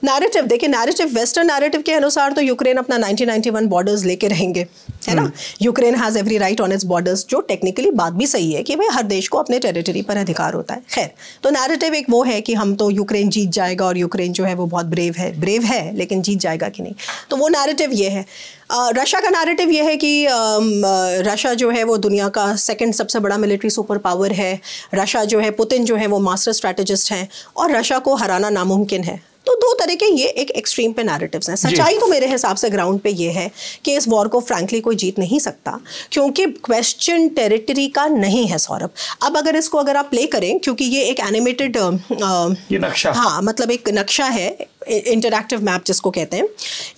नैरेटिव देखिए, नैरेटिव वेस्टर्न नैरेटिव के अनुसार तो यूक्रेन अपना 1991 बॉर्डर्स लेके रहेंगे, है ना। Ukraine has every right on it's borders, जो टेक्निकली बात भी सही है कि भाई हर देश को अपने टेरिटरी पर अधिकार होता है। खैर, तो नैरेटिव एक वो है कि हम तो यूक्रेन जीत जाएगा और यूक्रेन जो है वो बहुत ब्रेव है लेकिन जीत जाएगा कि नहीं, तो वो नैरेटिव ये है। रशिया का नैरेटिव ये है कि रशिया जो है वो दुनिया का 2nd सबसे बड़ा मिलिट्री सुपर पावर है। रशिया जो है, पुतिन जो है वो मास्टर स्ट्रैटेजिस्ट हैं और रशिया को हराना नामुमकिन है। तो 2 तरह के ये एक एक्सट्रीम पे नैरेटिव्स हैं। सच्चाई तो मेरे हिसाब से ग्राउंड पे ये है कि इस वॉर को फ्रैंकली कोई जीत नहीं सकता, क्योंकि क्वेश्चन टेरिटरी का नहीं है सौरभ। अब अगर आप प्ले करें, क्योंकि ये एक एनिमेटेड ये नक्शा, हाँ मतलब एक नक्शा है, इंटरैक्टिव मैप जिसको कहते हैं।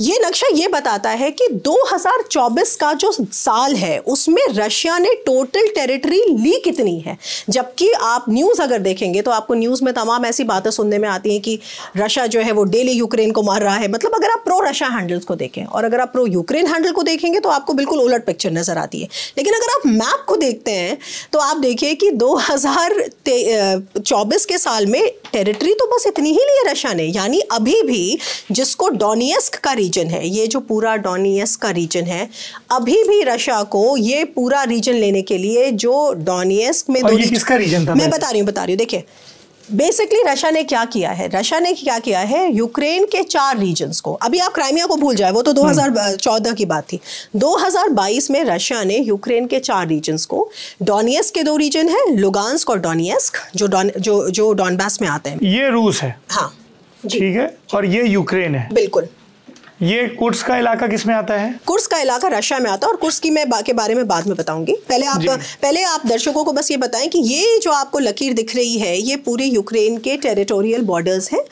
ये नक्शा ये बताता है कि 2024 का जो साल है उसमें रशिया ने टोटल टेरिटरी ली कितनी है। जबकि आप न्यूज़ अगर देखेंगे तो आपको न्यूज़ में तमाम ऐसी बातें सुनने में आती हैं कि रशिया जो है वो डेली यूक्रेन को मार रहा है। मतलब अगर आप प्रो रशिया हैंडल्स को देखें और अगर आप प्रो यूक्रेन हैंडल को देखेंगे तो आपको बिल्कुल उलट पिक्चर नजर आती है। लेकिन अगर आप मैप को देखते हैं तो आप देखिए कि 2024 के साल में टेरिटरी तो बस इतनी ही ली है रशिया ने। यानी अभी भी जिसको डोनियस्क का रीजन है, ये जो पूरा डोनियस्क का रीजन है, अभी भी रशिया को ये पूरा रीजन लेने के लिए जो डोनियस्क में किसका रीजन था? मैं बता रही हूँ देखिए, बेसिकली रशिया ने क्या किया है, यूक्रेन के 4 रीजन्स को, अभी आप क्राइमिया को भूल जाए, वो तो 2014 की बात थी, 2022 में रशिया ने यूक्रेन के 4 रीजन्स को, डोनेस्क के 2 रीजन है, लुगांस्क और डोनेस्क, जो डॉनबास में आते हैं, ये रूस है। हाँ ठीक है, और ये यूक्रेन है। बिल्कुल। ये कुर्स्क का इलाका किस में आता है? कुर्स्क का इलाका रशिया में आता है, और कुर्स्क की मैं के बारे में बाद में बताऊंगी। पहले आप दर्शकों को बस ये बताएं कि ये जो आपको लकीर दिख रही है, ये पूरे यूक्रेन के टेरिटोरियल बॉर्डर्स हैं,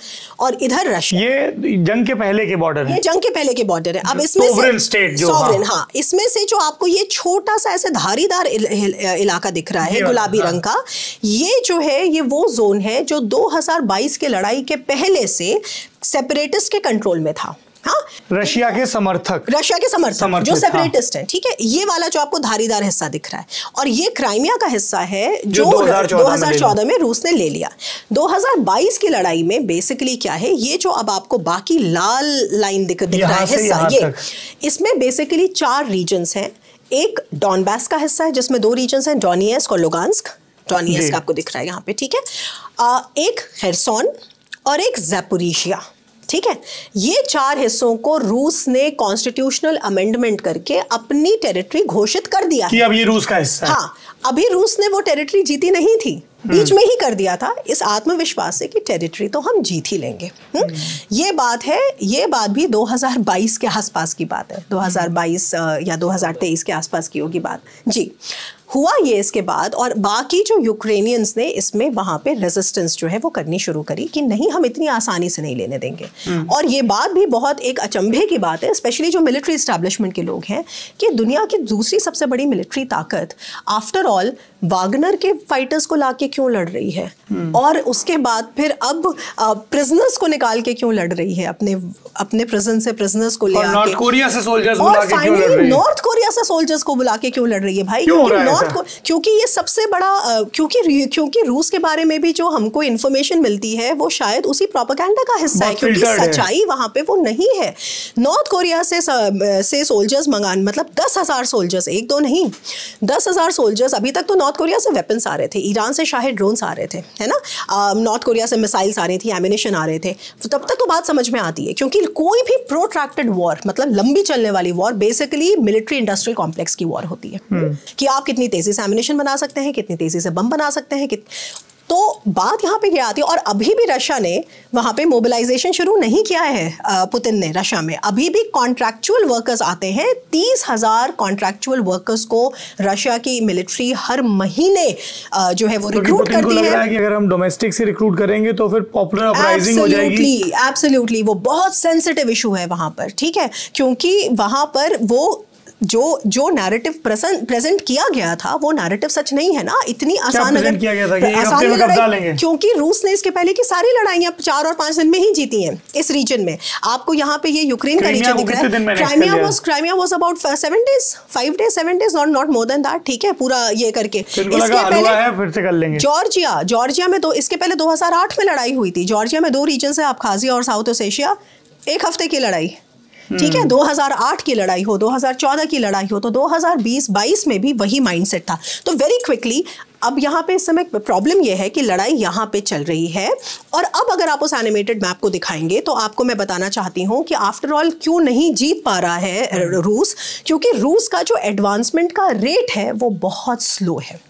और इधर रशिया, ये जंग के पहले के बॉर्डर है। ये जंग के पहले के बॉर्डर है। अब इसमें सोवरेन स्टेट जो, हाँ, इसमें से जो आपको ये छोटा सा ऐसे धारीदार इलाका दिख रहा है गुलाबी रंग का, ये जो है ये वो जोन है जो 2022 के लड़ाई के पहले से सेपरेटिस्ट के कंट्रोल में था। हाँ, रशिया के समर्थक जो सेपरेटिस्ट हैं, ठीक है। ये वाला जो आपको धारीदार हिस्सा दिख रहा है, और ये क्राइमिया का हिस्सा है जो 2014 में रूस ने ले लिया। 2022 की लड़ाई में बेसिकली क्या है, ये जो अब आपको बाकी लाल लाइन दिख रहा है हिस्सा, ये इसमें बेसिकली 4 रीजन्स हैं। एक डॉनबास का हिस्सा है जिसमें 2 रीजन्स हैं, डोनेस्क और लुगांस्क। डोनेस्क आपको दिख रहा है यहाँ पे, ठीक है। एक हेरसोन और एक ज़ैपोरिशिया, ठीक है। ये 4 हिस्सों को रूस ने कॉन्स्टिट्यूशनल अमेंडमेंट करके अपनी टेरिटरी घोषित कर दिया कि अब ये रूस का हिस्सा है। हाँ, अभी रूस ने वो टेरिटरी जीती नहीं थी, बीच में ही कर दिया था, इस आत्मविश्वास से कि टेरिटरी तो हम जीत ही लेंगे। ये बात भी 2022 के आसपास की बात है, 2022 या 2023 के आसपास की होगी बात जी। हुआ ये इसके बाद, और बाकी जो यूक्रेनियंस ने इसमें वहाँ पे रेजिस्टेंस जो है वो करनी शुरू करी कि नहीं, हम इतनी आसानी से नहीं लेने देंगे। और ये बात भी बहुत एक अचंभे की बात है, स्पेशली जो मिलिट्री एस्टैब्लिशमेंट के लोग हैं, कि दुनिया की दूसरी सबसे बड़ी मिलिट्री ताकत आफ्टर ऑल वागनर के फाइटर्स को लाके क्यों लड़ रही है, और उसके बाद फिर अब प्रिजनर्स को निकाल के क्यों लड़ रही है, अपने प्रिजन से प्रिजनर्स को ले आके, नॉर्थ कोरिया से सोल्जर्स बुला के क्यों लड़ रही है, नॉर्थ कोरिया से सोल्जर्स को बुला के क्यों लड़ रही है भाई? क्योंकि ये सबसे बड़ा, क्योंकि रूस के बारे में भी जो हमको इन्फॉर्मेशन मिलती है वो शायद उसी प्रोपेगेंडा का हिस्सा है, क्योंकि सच्चाई वहां पे वो नहीं है। नॉर्थ कोरिया से सोल्जर्स मंगाने, मतलब 10,000 सोल्जर्स, 1-2 नहीं, 10,000 सोल्जर्स। अभी तक तो नॉर्थ कोरिया से वेपन्स आ रहे थे, ईरान से शायद ड्रोन्स आ रहे थे, है ना, नॉर्थ कोरिया से मिसाइल्स आ रही थी, एमिनेशन आ रहे थे, तब तक तो बात समझ में आती है। क्योंकि कोई भी प्रोट्रैक्टेड वॉर, मतलब लंबी चलने वाली war, basically military industrial complex की वॉर होती है, कि आप कितनी तेजी से एमिनेशन बना सकते हैं, कितनी तेजी से बम बना सकते हैं, तो बात यहाँ पे ये आती है। और अभी भी रशिया ने वहाँ पे मोबिलाइजेशन शुरू नहीं किया है, पुतिन ने रशिया में अभी भी कॉन्ट्रैक्चुअल वर्कर्स आते हैं, 30,000 कॉन्ट्रैक्चुअल वर्कर्स को रशिया की मिलिट्री हर महीने जो है वो रिक्रूट करती है। कि अगर हम डोमेस्टिक से रिक्रूट करेंगे तो फिर पॉपुलर अपराइजिंग हो जाएगी। एब्सोल्युटली, वो बहुत सेंसिटिव इशू है वहाँ पर, ठीक है, क्योंकि वहाँ पर वो जो नैरेटिव प्रेजेंट किया गया था, वो नैरेटिव सच नहीं है ना, इतनी आसान अगर किया गया था कि एक हफ्ते में कब्जा लेंगे, क्योंकि रूस ने इसके पहले की सारी लड़ाइयां 4 और 5 दिन में ही जीती हैं इस रीजन में। आपको यहाँ पे ये यूक्रेन का रीजन दिख रहा है, Crimea was about 7 days, 5 days, 7 days, not more than that, ठीक है, पूरा ये करके। इसके पहले फिर से कर लेंगे जॉर्जिया में, तो इसके पहले 2008 में लड़ाई हुई थी। जॉर्जिया में 2 रीजन है, अब्खाजिया और साउथ ईस्ट एशिया, 1 हफ्ते की लड़ाई, ठीक है। 2008 की लड़ाई हो, 2014 की लड़ाई हो, तो 2020-22 में भी वही माइंडसेट था। तो वेरी क्विकली अब यहाँ पे इस समय प्रॉब्लम ये है कि लड़ाई यहाँ पे चल रही है, और अब अगर आप उस एनिमेटेड मैप को दिखाएंगे तो आपको मैं बताना चाहती हूँ कि आफ्टर ऑल क्यों नहीं जीत पा रहा है रूस, क्योंकि रूस का जो एडवांसमेंट का रेट है वो बहुत स्लो है।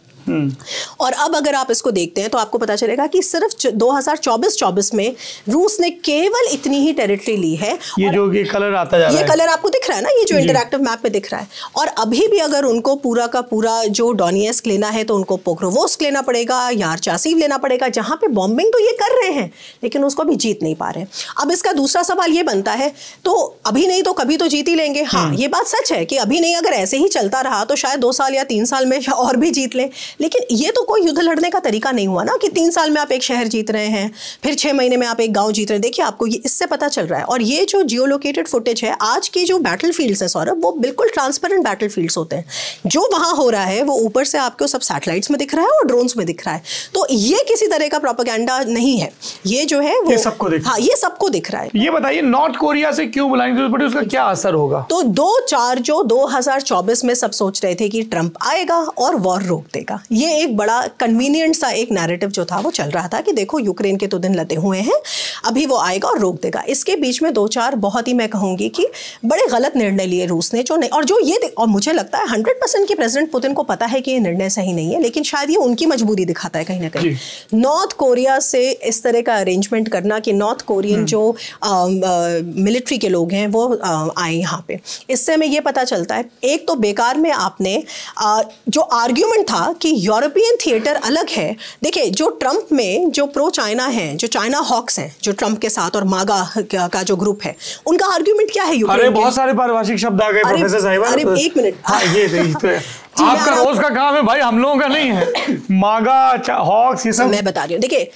और अब अगर आप इसको देखते हैं तो आपको पता चलेगा कि सिर्फ 2024 में रूस ने केवल इतनी ही टेरिटरी ली है। ये जो ये कलर आता जा रहा है, ये कलर आपको दिख रहा है ना, ये जो इंटरैक्टिव मैप में दिख रहा है। और अभी भी अगर उनको पूरा का पूरा जो डोनेस्क लेना है तो उनको पोक्रोवोस्क लेना पड़ेगा, यारचासिव लेना पड़ेगा, जहां पे बॉम्बिंग तो ये कर रहे हैं लेकिन उसको भी जीत नहीं पा रहे। अब इसका दूसरा सवाल ये बनता है, तो अभी नहीं तो कभी तो जीत ही लेंगे। हाँ, ये बात सच है कि अभी नहीं, अगर ऐसे ही चलता रहा तो शायद 2 साल या 3 साल में और भी जीत लें, लेकिन ये तो कोई युद्ध लड़ने का तरीका नहीं हुआ ना कि 3 साल में आप एक शहर जीत रहे हैं, फिर 6 महीने में आप एक गांव जीत रहे हैं। देखिए, आपको ये इससे पता चल रहा है। और ये जो जियोलोकेटेड फुटेज है, आज की जो बैटल फील्ड्स है सौरभ, वो बिल्कुल ट्रांसपेरेंट बैटल फील्ड्स होते हैं। जो वहां हो रहा है वो ऊपर से आपको सब सैटेलाइट्स में दिख रहा है और ड्रोन्स में दिख रहा है। तो ये किसी तरह का प्रोपेगेंडा नहीं है, ये जो है वो सबको दिख, हाँ, ये सबको दिख रहा है। ये बताइए, नॉर्थ कोरिया से क्यों बुलाने की जरूरत पड़ी, उसका क्या असर होगा? तो 2-4 जो 2024 में सब सोच रहे थे कि ट्रंप आएगा और वॉर रोक देगा, ये एक बड़ा कन्वीनियंट सा एक नैरेटिव जो था वो चल रहा था कि देखो यूक्रेन के तो दिन लदे हुए हैं, अभी वो आएगा और रोक देगा। इसके बीच में 2-4 बहुत ही मैं कहूँगी कि बड़े गलत निर्णय लिए रूस ने, जो नहीं, और जो ये, और मुझे लगता है 100% कि प्रेसिडेंट पुतिन को पता है कि ये निर्णय सही नहीं है, लेकिन शायद ये उनकी मजबूरी दिखाता है कहीं ना कहीं। नॉर्थ कोरिया से इस तरह का अरेंजमेंट करना कि नॉर्थ कोरियन जो मिलिट्री के लोग हैं वो आए यहाँ पे, इससे हमें ये पता चलता है एक तो बेकार में आपने जो आर्ग्यूमेंट था कि यूरोपियन थिएटर अलग है। देखिए, जो ट्रंप में जो प्रो चाइना हैं, जो चाइना हॉक्स हैं, जो ट्रंप के साथ और मागा का जो ग्रुप है, उनका आर्ग्यूमेंट क्या है यूक्रेन? अरे बहुत सारे पारिभाषिक शब्द आ गए प्रोफेसर साहिबा। अरे एक मिनट, हाँ, ये आपका रोज का काम है भाई, हम लोगों का नहीं है। मागा, हॉक्स, ये सब मैं बता रही हूँ। देखिए,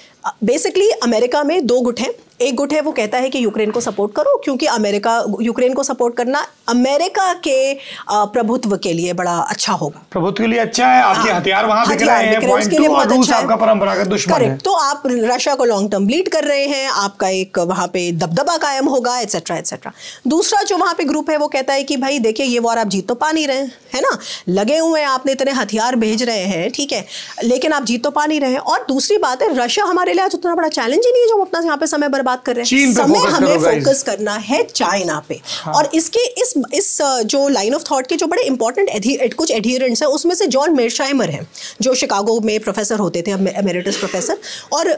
बेसिकली अमेरिका में 2 गुट हैं। एक गुट है वो कहता है कि यूक्रेन को सपोर्ट करो, क्योंकि अमेरिका, यूक्रेन को सपोर्ट करना अमेरिका के प्रभुत्व के लिए बड़ा अच्छा होगा। प्रभुत्व के लिए अच्छा है, आपके हथियार वहां बिक रहे हैं, पॉइंट 2, और रूस आपका परंपरागत दुश्मन है। तो आप रशिया को लॉन्ग टर्म लीड कर रहे हैं, आपका एक वहां पे दबदबा कायम होगा, एटसेट्रा एटसेट्रा। दूसरा जो वहां पे ग्रुप है वो कहता है कि भाई देखिए, ये वॉर आप जीत तो पा नहीं रहे है ना, लगे हुए हैं, आपने इतने हथियार भेज रहे हैं, ठीक है, लेकिन आप जीत तो पा नहीं रहे हैं। और दूसरी बात है, रशिया हमारे लिए आज उतना बड़ा चैलेंज ही नहीं है जो अपना यहाँ पे समय बर्बाद कर रहे हैं। समय हमें फोकस करना है चाइना पे। हाँ। और इसके इस जो लाइन ऑफ थॉट के जो बड़े इंपॉर्टेंट कुछ एडहिरेंट्स हैं, उसमें से जॉन मेर्शाइमर हैं, जो शिकागो में प्रोफेसर होते थे, एमेरिटस प्रोफेसर। और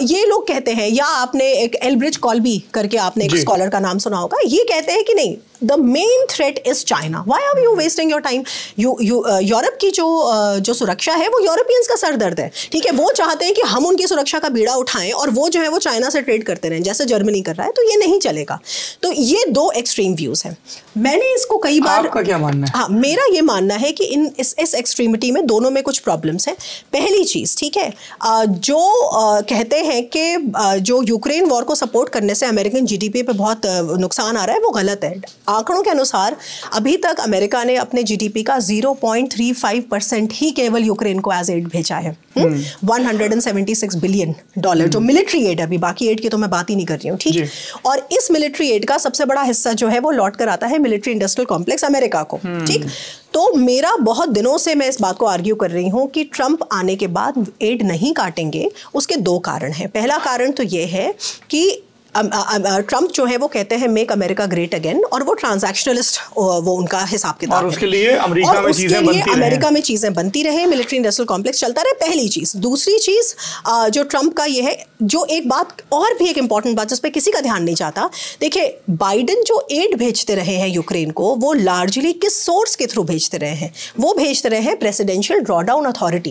ये लोग कहते हैं, या आपने एक एल्ब्रिज कॉल्बी करके आपने एक स्कॉलर का नाम सुना होगा, ये कहते हैं कि नहीं, the main threat is China. Why are you wasting your time? Europe की जो सुरक्षा है वो यूरोपियंस का सरदर्द है, ठीक है। वो चाहते हैं कि हम उनकी सुरक्षा का बीड़ा उठाएं और वो जो है वो चाइना से ट्रेड करते रहें, जैसे जर्मनी कर रहा है। तो ये नहीं चलेगा। तो ये 2 एक्सट्रीम व्यूज हैं। मैंने इसको कई बार, आपका क्या मानना है? हाँ, मेरा ये मानना है कि इस एक्सट्रीमिटी में दोनों में कुछ प्रॉब्लम्स हैं। पहली चीज, ठीक है, जो कहते हैं कि जो यूक्रेन वॉर को सपोर्ट करने से अमेरिकन जीडीपी पे बहुत नुकसान आ रहा है, वो गलत है। आंकड़ों के अनुसार अभी तक अमेरिका ने अपने जीडीपी का 0.35% ही केवल यूक्रेन को एज एड भेजा है। $176 बिलियन जो मिलिट्री एड है, अभी बाकी एड की तो मैं बात ही नहीं कर रही हूँ, ठीक। और इस मिलिट्री एड का सबसे बड़ा हिस्सा जो है वो लौट कर आता है मिलिट्री इंडस्ट्रियल कॉम्प्लेक्स अमेरिका को, ठीक। तो मेरा बहुत दिनों से मैं इस बात को आर्ग्यू कर रही हूँ कि ट्रंप आने के बाद एड नहीं काटेंगे। उसके 2 कारण हैं। पहला कारण तो ये है कि ट्रंप जो है वो कहते हैं मेक अमेरिका ग्रेट अगेन, और वो ट्रांजैक्शनलिस्ट, वो उनका हिसाब किताब, और उसके लिए अमेरिका में चीजें बनती रहे, मिलिट्री इंडस्ट्रियल कॉम्प्लेक्स चलता रहे। पहली चीज। दूसरी चीज जो ट्रंप का ये है, जो एक बात और भी एक इंपॉर्टेंट बात जिस पे किसी का ध्यान नहीं जाता, देखिए, बाइडेन जो एड भेजते रहे हैं यूक्रेन को, वो लार्जली किस सोर्स के थ्रू भेजते रहे हैं? वो भेजते रहे हैं प्रेसिडेंशियल ड्रॉडाउन अथॉरिटी।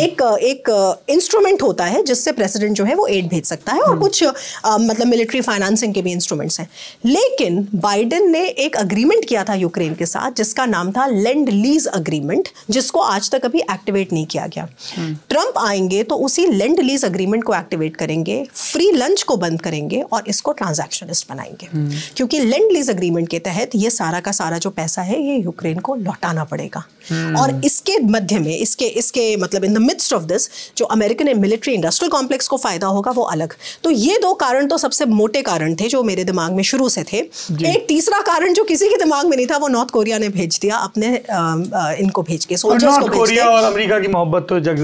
एक इंस्ट्रूमेंट होता है जिससे प्रेसिडेंट जो है वो एड भेज सकता है, और कुछ मतलब मिलिट्री फाइनेंसिंग के भी इंस्ट्रूमेंट्स हैं। लेकिन बाइडेन ने एक अग्रीमेंट किया था यूक्रेन के साथ जिसका नाम था लेंड लीज अग्रीमेंट, जिसको आज तक अभी एक्टिवेट नहीं किया गया। ट्रंप आएंगे तो उसी लेंड लीज अग्रीमेंट को एक्टिवेट करेंगे, फ्री लंच को बंद करेंगे और इसको ट्रांजैक्शनिस्ट बनाएंगे, क्योंकि लेंड लीज अग्रीमेंट के तहत ये सारा का सारा जो पैसा है ये यूक्रेन को लौटाना पड़ेगा। और इसके मध्य में, इसके मतलब in the midst of this, जो अमेरिकन मिलिट्री इंडस्ट्रियल कॉम्प्लेक्स को फायदा होगा वो अलग। तो ये 2 कारण तो सबसे मोटे कारण थे जो मेरे दिमाग में शुरू से थे। एक तीसरा कारण जो किसी के दिमाग में नहीं था, वो नॉर्थ कोरिया ने भेज दिया अपने इनको भेज के, सोल्जर्स को भेज कोरिया और अमेरिका की मोहब्बत तो जग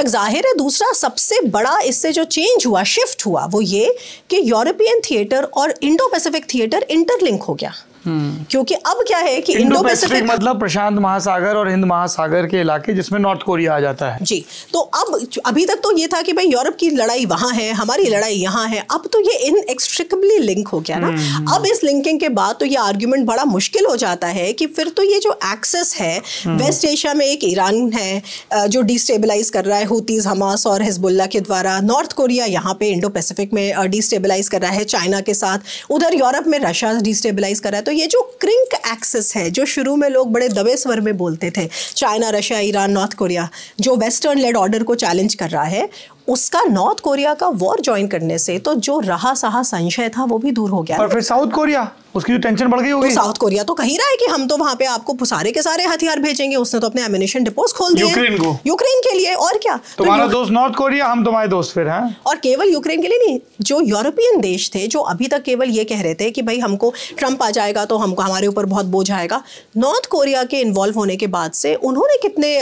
जाहिर है। दूसरा सबसे बड़ा इससे जो चेंज हुआ, शिफ्ट हुआ, वो ये कि यूरोपियन थिएटर और इंडो पैसिफिक थिएटर इंटरलिंक हो गया। क्योंकि अब क्या है कि इंडो पैसिफिक मतलब प्रशांत महासागर और हिंद महासागर के इलाके, जिसमें नॉर्थ कोरिया आ जाता है। जी। तो अब अभी तक तो ये था कि भाई यूरोप की लड़ाई वहां है, हमारी लड़ाई यहाँ है। अब तो ये इनएक्सट्रिकेबली लिंक हो गया ना। अब इस लिंकिंग के बाद तो ये आर्ग्यूमेंट बड़ा मुश्किल हो जाता है कि फिर तो ये जो एक्सेस है, वेस्ट एशिया में एक ईरान है जो डिस्टेबलाइज कर रहा है हुतीज, हमास और हिजबुल्ला के द्वारा। नॉर्थ कोरिया यहाँ पे इंडो पैसिफिक में डिस्टेबलाइज कर रहा है चाइना के साथ। उधर यूरोप में रशिया डिस्टेबलाइज कर रहा है। तो ये जो क्रिंक एक्सेस है, जो शुरू में लोग बड़े दबे स्वर में बोलते थे, China, Russia, Iran, north Korea, जो वेस्टर्न लेड ऑर्डर को चैलेंज कर रहा है, उसका नॉर्थ कोरिया का वॉर ज्वाइन करने से तो जो रहा सहा संशय था वो भी दूर हो गया। और फिर साउथ कोरिया उसकी तो टेंशन बढ़ गई होगी। तो साउथ कोरिया तो कह ही रहा है कि हम तो वहां पे आपको सारे के सारे हथियार भेजेंगे। उसने तो अपने एमिनेशन डिपोज खोल दिए यूक्रेन के लिए, और क्या। तुम्हारा दोस्त नॉर्थ कोरिया, हम तुम्हारे दोस्त फिर हैं। और केवल यूक्रेन के लिए नहीं, जो यूरोपियन देश थे जो अभी तक केवल ये कह रहे थे कि भाई हमको ट्रंप आ जाएगा तो हमको हमारे ऊपर बहुत बोझ आएगा, नॉर्थ कोरिया के इन्वॉल्व होने के बाद से उन्होंने कितने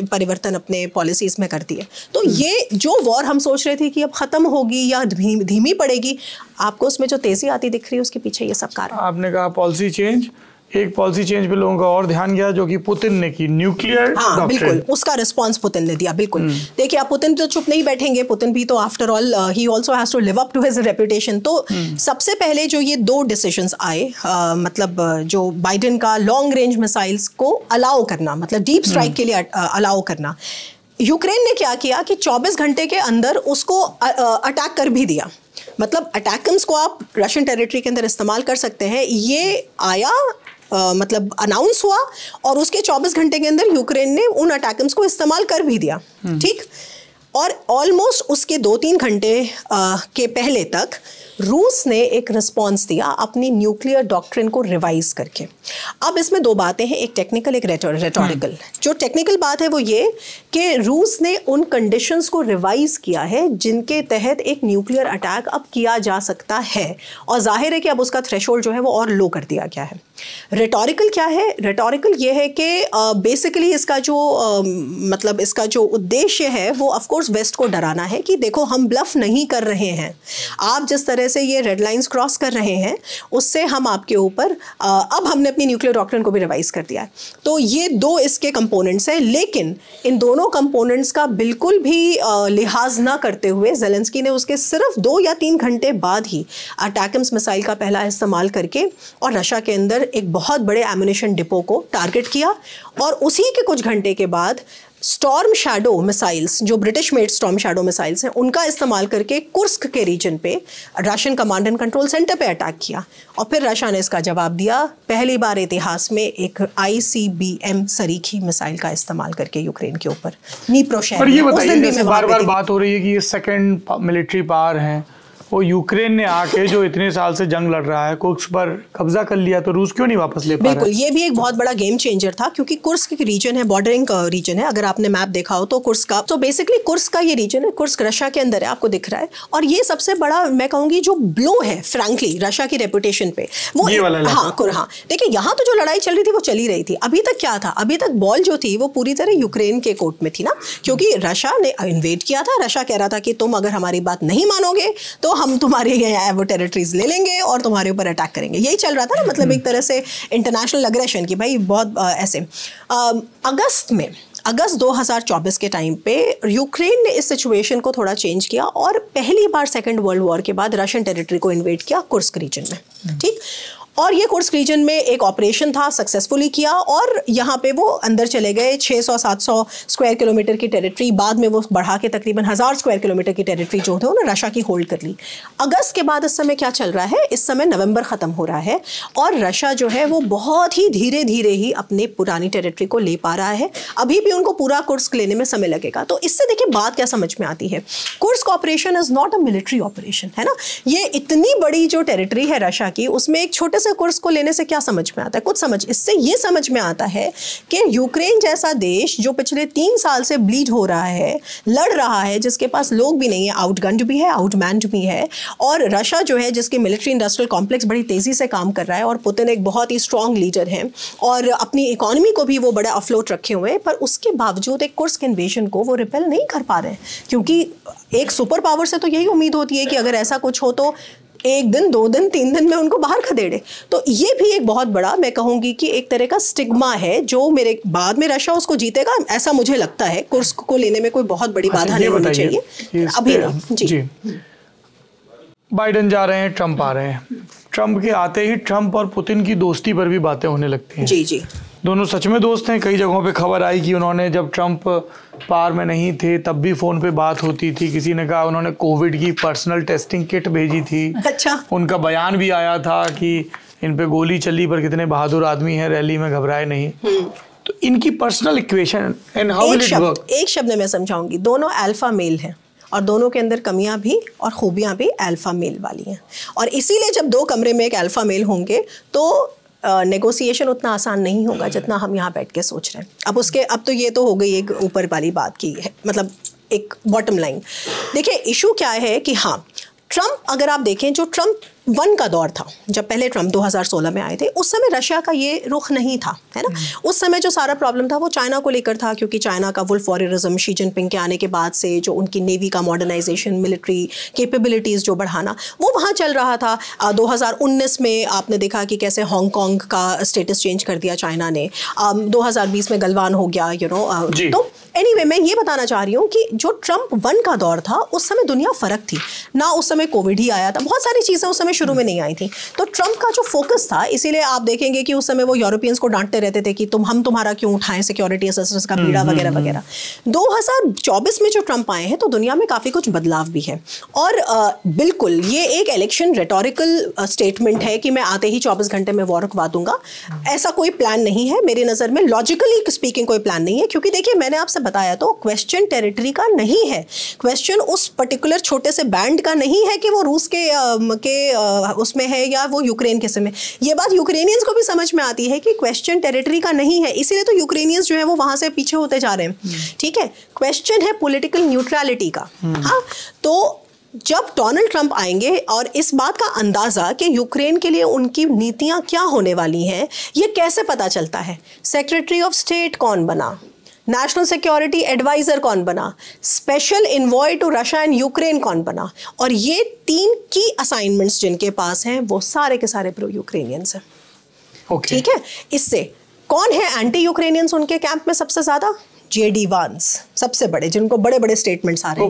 परिवर्तन अपने पॉलिसीज में कर दिए। तो ये जो वॉर हम सोच रहे थे कि अब खत्म होगी या धीमी पड़ेगी, आपको उसमें जो तेजी आती दिख रही है उसके पीछे ये सब कारण। आपने कहा पॉलिसी चेंज, एक पॉलिसी चेंज पे लोगों का और ध्यान गया जो कि पुतिन ने की, न्यूक्लियर। हाँ बिल्कुल, उसका रिस्पांस पुतिन ने दिया। बिल्कुल देखिए, आप पुतिन तो चुप नहीं बैठेंगे, पुतिन भी तो after all he also has to live up to his reputation. तो सबसे पहले जो ये 2 डिसीजंस आए, मतलब जो बाइडेन का लॉन्ग रेंज मिसाइल्स को अलाउ करना, मतलब डीप स्ट्राइक के लिए अलाउ करना, यूक्रेन ने क्या किया कि 24 घंटे के अंदर उसको अटैक कर भी दिया। मतलब अटैकम्स को आप रशियन टेरिटरी के अंदर इस्तेमाल कर सकते हैं, ये आया मतलब अनाउंस हुआ और उसके 24 घंटे के अंदर यूक्रेन ने उन अटैकम्स को इस्तेमाल कर भी दिया। ठीक, और ऑलमोस्ट उसके 2-3 घंटे के पहले तक रूस ने एक रिस्पॉन्स दिया अपनी न्यूक्लियर डॉक्ट्रिन को रिवाइज करके। अब इसमें 2 बातें हैं, एक टेक्निकल एक रेटोरिकल। जो टेक्निकल बात है वो ये कि रूस ने उन कंडीशंस को रिवाइज किया है जिनके तहत एक न्यूक्लियर अटैक अब किया जा सकता है, और जाहिर है कि अब उसका थ्रेशोल्ड जो है वो और लो कर दिया गया है। रेटोरिकल क्या है? रेटोरिकल ये है कि बेसिकली इसका जो मतलब इसका जो उद्देश्य है वो ऑफ कोर्स वेस्ट को डराना है कि देखो हम ब्लफ नहीं कर रहे हैं, आप जिस तरह से ये रेड लाइंस क्रॉस कर रहे हैं उससे हम आपके ऊपर अब हमने अपनी न्यूक्लियर डॉक्ट्रिन को भी रिवाइज कर दिया है। तो ये 2 इसके कंपोनेंट्स हैं, लेकिन इन दोनों कंपोनेंट्स का बिल्कुल भी लिहाज ना करते हुए ज़ेलेंस्की ने उसके सिर्फ 2 या 3 घंटे बाद ही अटैकम्स मिसाइल का पहला इस्तेमाल करके और रशिया के अंदर एक बहुत बड़े एमिनेशन डिपो को टारगेट किया, और उसी के कुछ घंटे के बाद स्टॉर्म शैडो मिसाइल्स, जो British made storm shadow missiles हैं, उनका इस्तेमाल करके कुर्स्क के रीजन पे Russian command and control centre पे अटैक किया। और फिर रशिया ने इसका जवाब दिया, पहली बार इतिहास में एक ICBM सरीखी मिसाइल का इस्तेमाल करके यूक्रेन के ऊपर नीप्रो शहर। पर ये बताइए, जैसे बार-बार बात हो रही है कि ये सेकंड मिलिट्री पावर है, वो यूक्रेन ने आके जो इतने साल से जंग लड़ रहा है, कुर्स्क पर कब्जा कर लिया, तो रूस क्यों नहीं वापस ले पा रहा है? बिल्कुल, ये भी एक बहुत बड़ा गेम चेंजर था, क्योंकि कुर्स्क की रीजन है, बॉर्डरिंग का रीजन है। अगर आपने मैप देखा हो तो कुर्स्क का, तो बेसिकली कुर्स्क का ये रीजन है, कुर्स्क रशिया के अंदर है, आपको दिख रहा है। और ये सबसे बड़ा मैं कहूंगी जो ब्लो है फ्रैंकली रशिया की रेपुटेशन पे, वो हाँ देखिए, यहाँ तो जो लड़ाई चल रही थी वो चली रही थी। अभी तक क्या था, अभी तक बॉल जो थी वो पूरी तरह यूक्रेन के कोर्ट में थी ना, क्योंकि रशिया ने इन्वेड किया था। रशिया कह रहा था कि तुम अगर हमारी बात नहीं मानोगे तो हम तुम्हारे वो टेरिटरीज ले लेंगे और तुम्हारे ऊपर अटैक करेंगे। यही चल रहा था ना, मतलब एक तरह से इंटरनेशनल अग्रेशन की, भाई बहुत ऐसे। अगस्त 2024 के टाइम पे यूक्रेन ने इस सिचुएशन को थोड़ा चेंज किया और पहली बार सेकेंड वर्ल्ड वॉर के बाद रशियन टेरिटरी को इन्वेड किया कुर्स्क रीजन में। ठीक, और ये कुर्स्क रीजन में एक ऑपरेशन था, सक्सेसफुली किया, और यहाँ पे वो अंदर चले गए। 600-700 स्क्वायर किलोमीटर की टेरिटरी, बाद में वो बढ़ा के तकरीबन 1000 स्क्वायर किलोमीटर की टेरिटरी जो थे उन्होंने रशिया की होल्ड कर ली। अगस्त के बाद इस समय क्या चल रहा है, इस समय नवंबर ख़त्म हो रहा है और रशिया जो है वो बहुत ही धीरे धीरे ही अपने पुरानी टेरिटरी को ले पा रहा है। अभी भी उनको पूरा कुर्स्क लेने में समय लगेगा। तो इससे देखिए बात क्या समझ में आती है, Kursk operation is not a military operation, है ना। ये इतनी बड़ी जो टेरिटरी है रशिया की, उसमें एक छोटे से कुर्स्क को लेने से क्या समझ में आता है? कुछ समझ, इससे ये समझ में आता है कि यूक्रेन जैसा देश जो पिछले 3 साल से ब्लीड हो रहा है, लड़ रहा है, जिसके पास लोग भी नहीं है, आउटगन्ड भी है, आउटमैन्ड भी है, और रशिया जो है जिसके मिलिट्री इंडस्ट्रियल कॉम्प्लेक्स बड़ी तेजी से काम कर रहा है, और पुतिन एक बहुत ही स्ट्रॉन्ग लीडर है और अपनी इकोनॉमी को भी वो बड़ा अफलोट रखे हुए हैं, पर उसके बावजूद एक कुर्स्क इन्वेजन को वो रिपेल नहीं कर पा रहे हैं। क्योंकि एक सुपर पावर से तो यही उम्मीद होती है कि अगर ऐसा कुछ हो तो 1 दिन 2 दिन 3 दिन में उनको बाहर खदेड़े। तो ये भी एक बहुत बड़ा, मैं कहूँगी कि एक तरह का स्टिग्मा है जो मेरे बाद में रशिया उसको जीतेगा, ऐसा मुझे लगता है। कुर्स्क को लेने में कोई बहुत बड़ी बाधा नहीं होनी चाहिए अभी नहीं। जी, बाइडेन जा रहे हैं, ट्रंप आ रहे हैं। ट्रंप के आते ही ट्रंप और पुतिन की दोस्ती पर भी बातें होने लगती हैं। जी जी, दोनों सच में दोस्त हैं। कई जगहों पे खबर आई कि उन्होंने, जब ट्रंप पार में नहीं थे तब भी फ़ोन पे बात होती थी। किसी ने कहा उन्होंने कोविड की पर्सनल टेस्टिंग किट भेजी थी। अच्छा, उनका बयान भी आया था कि इन पे गोली चली पर कितने बहादुर आदमी हैं, रैली में घबराए नहीं। तो इनकी personal equation and how will it work? एक शब्द में मैं समझाऊंगी, दोनों अल्फा मेल हैं और दोनों के अंदर कमियां भी और खूबियां भी अल्फा मेल वाली हैं। और इसीलिए जब 2 कमरे में एक अल्फा मेल होंगे तो नेगोशिएशन उतना आसान नहीं होगा जितना हम यहाँ बैठ के सोच रहे हैं। अब तो ये तो हो गई एक ऊपर वाली बात की है, मतलब एक बॉटम लाइन। देखिए इशू क्या है कि हाँ, ट्रम्प अगर आप देखें, जो ट्रम्प 1 का दौर था, जब पहले ट्रम्प 2016 में आए थे, उस समय रशिया का ये रुख नहीं था, है ना। उस समय जो सारा प्रॉब्लम था वो चाइना को लेकर था, क्योंकि चाइना का वुल्फ वॉरियरिज्म, शी जिनपिंग के आने के बाद से जो उनकी नेवी का मॉडर्नाइजेशन, मिलिट्री कैपेबिलिटीज़ जो बढ़ाना, वो वहाँ चल रहा था। 2019 में आपने देखा कि कैसे हांगकांग का स्टेटस चेंज कर दिया चाइना ने। 2020 में गलवान हो गया, तो एनीवे मैं ये बताना चाह रही हूँ कि जो ट्रम्प 1 का दौर था उस समय दुनिया फ़र्क थी ना, उस समय कोविड ही आया था, बहुत सारी चीज़ें उस समय शुरू में नहीं आई थी। तो ट्रम्प का जो फोकस था, इसीलिए आप देखेंगे कि उस समय वो यूरोपियंस को डांटते रहते थे कि हम तुम्हारा क्यों उठाएं सिक्योरिटी असिस्टेंस का बीड़ा वगैरह वगैरह। 2024 में जो ट्रम्प आए हैं तो दुनिया में काफ़ी कुछ बदलाव भी है। और बिल्कुल ये एक इलेक्शन रेटोरिकल स्टेटमेंट है कि मैं आते ही 24 घंटे में वॉर रुकवा दूंगा, ऐसा कोई प्लान नहीं है मेरी नज़र में। लॉजिकली स्पीकिंग कोई प्लान नहीं है, क्योंकि देखिए मैंने आपसे बताया तो क्वेश्चन टेरिटरी का नहीं है, क्वेश्चन उस पर्टिकुलर छोटे से बैंड का नहीं है कि वो रूस के उसमें है या वो यूक्रेन के समय। ये बात यूक्रेनियंस को भी समझ में आती है कि क्वेश्चन टेरिटरी का नहीं है, इसीलिए तो यूक्रेनियंस जो है वो वहां से पीछे होते जा रहे हैं। ठीक है, क्वेश्चन है पॉलिटिकल न्यूट्रलिटी का। हाँ, तो जब डोनाल्ड ट्रंप आएंगे और इस बात का अंदाज़ा कि यूक्रेन के लिए उनकी नीतियां क्या होने वाली हैं, ये कैसे पता चलता है? सेक्रेटरी ऑफ स्टेट कौन बना, नेशनल सिक्योरिटी एडवाइजर कौन बना, special envoy to Russia and Ukraine कौन बना, और ये 3 की असाइनमेंट्स जिनके पास हैं वो सारे के सारे प्रो यूक्रेनियंस हैं। ठीक है, इससे कौन है एंटी यूक्रेनियंस उनके कैंप में सबसे ज़्यादा? JD वांस सबसे बड़े, जिनको बड़े बड़े स्टेटमेंट्स आ रहे हैं,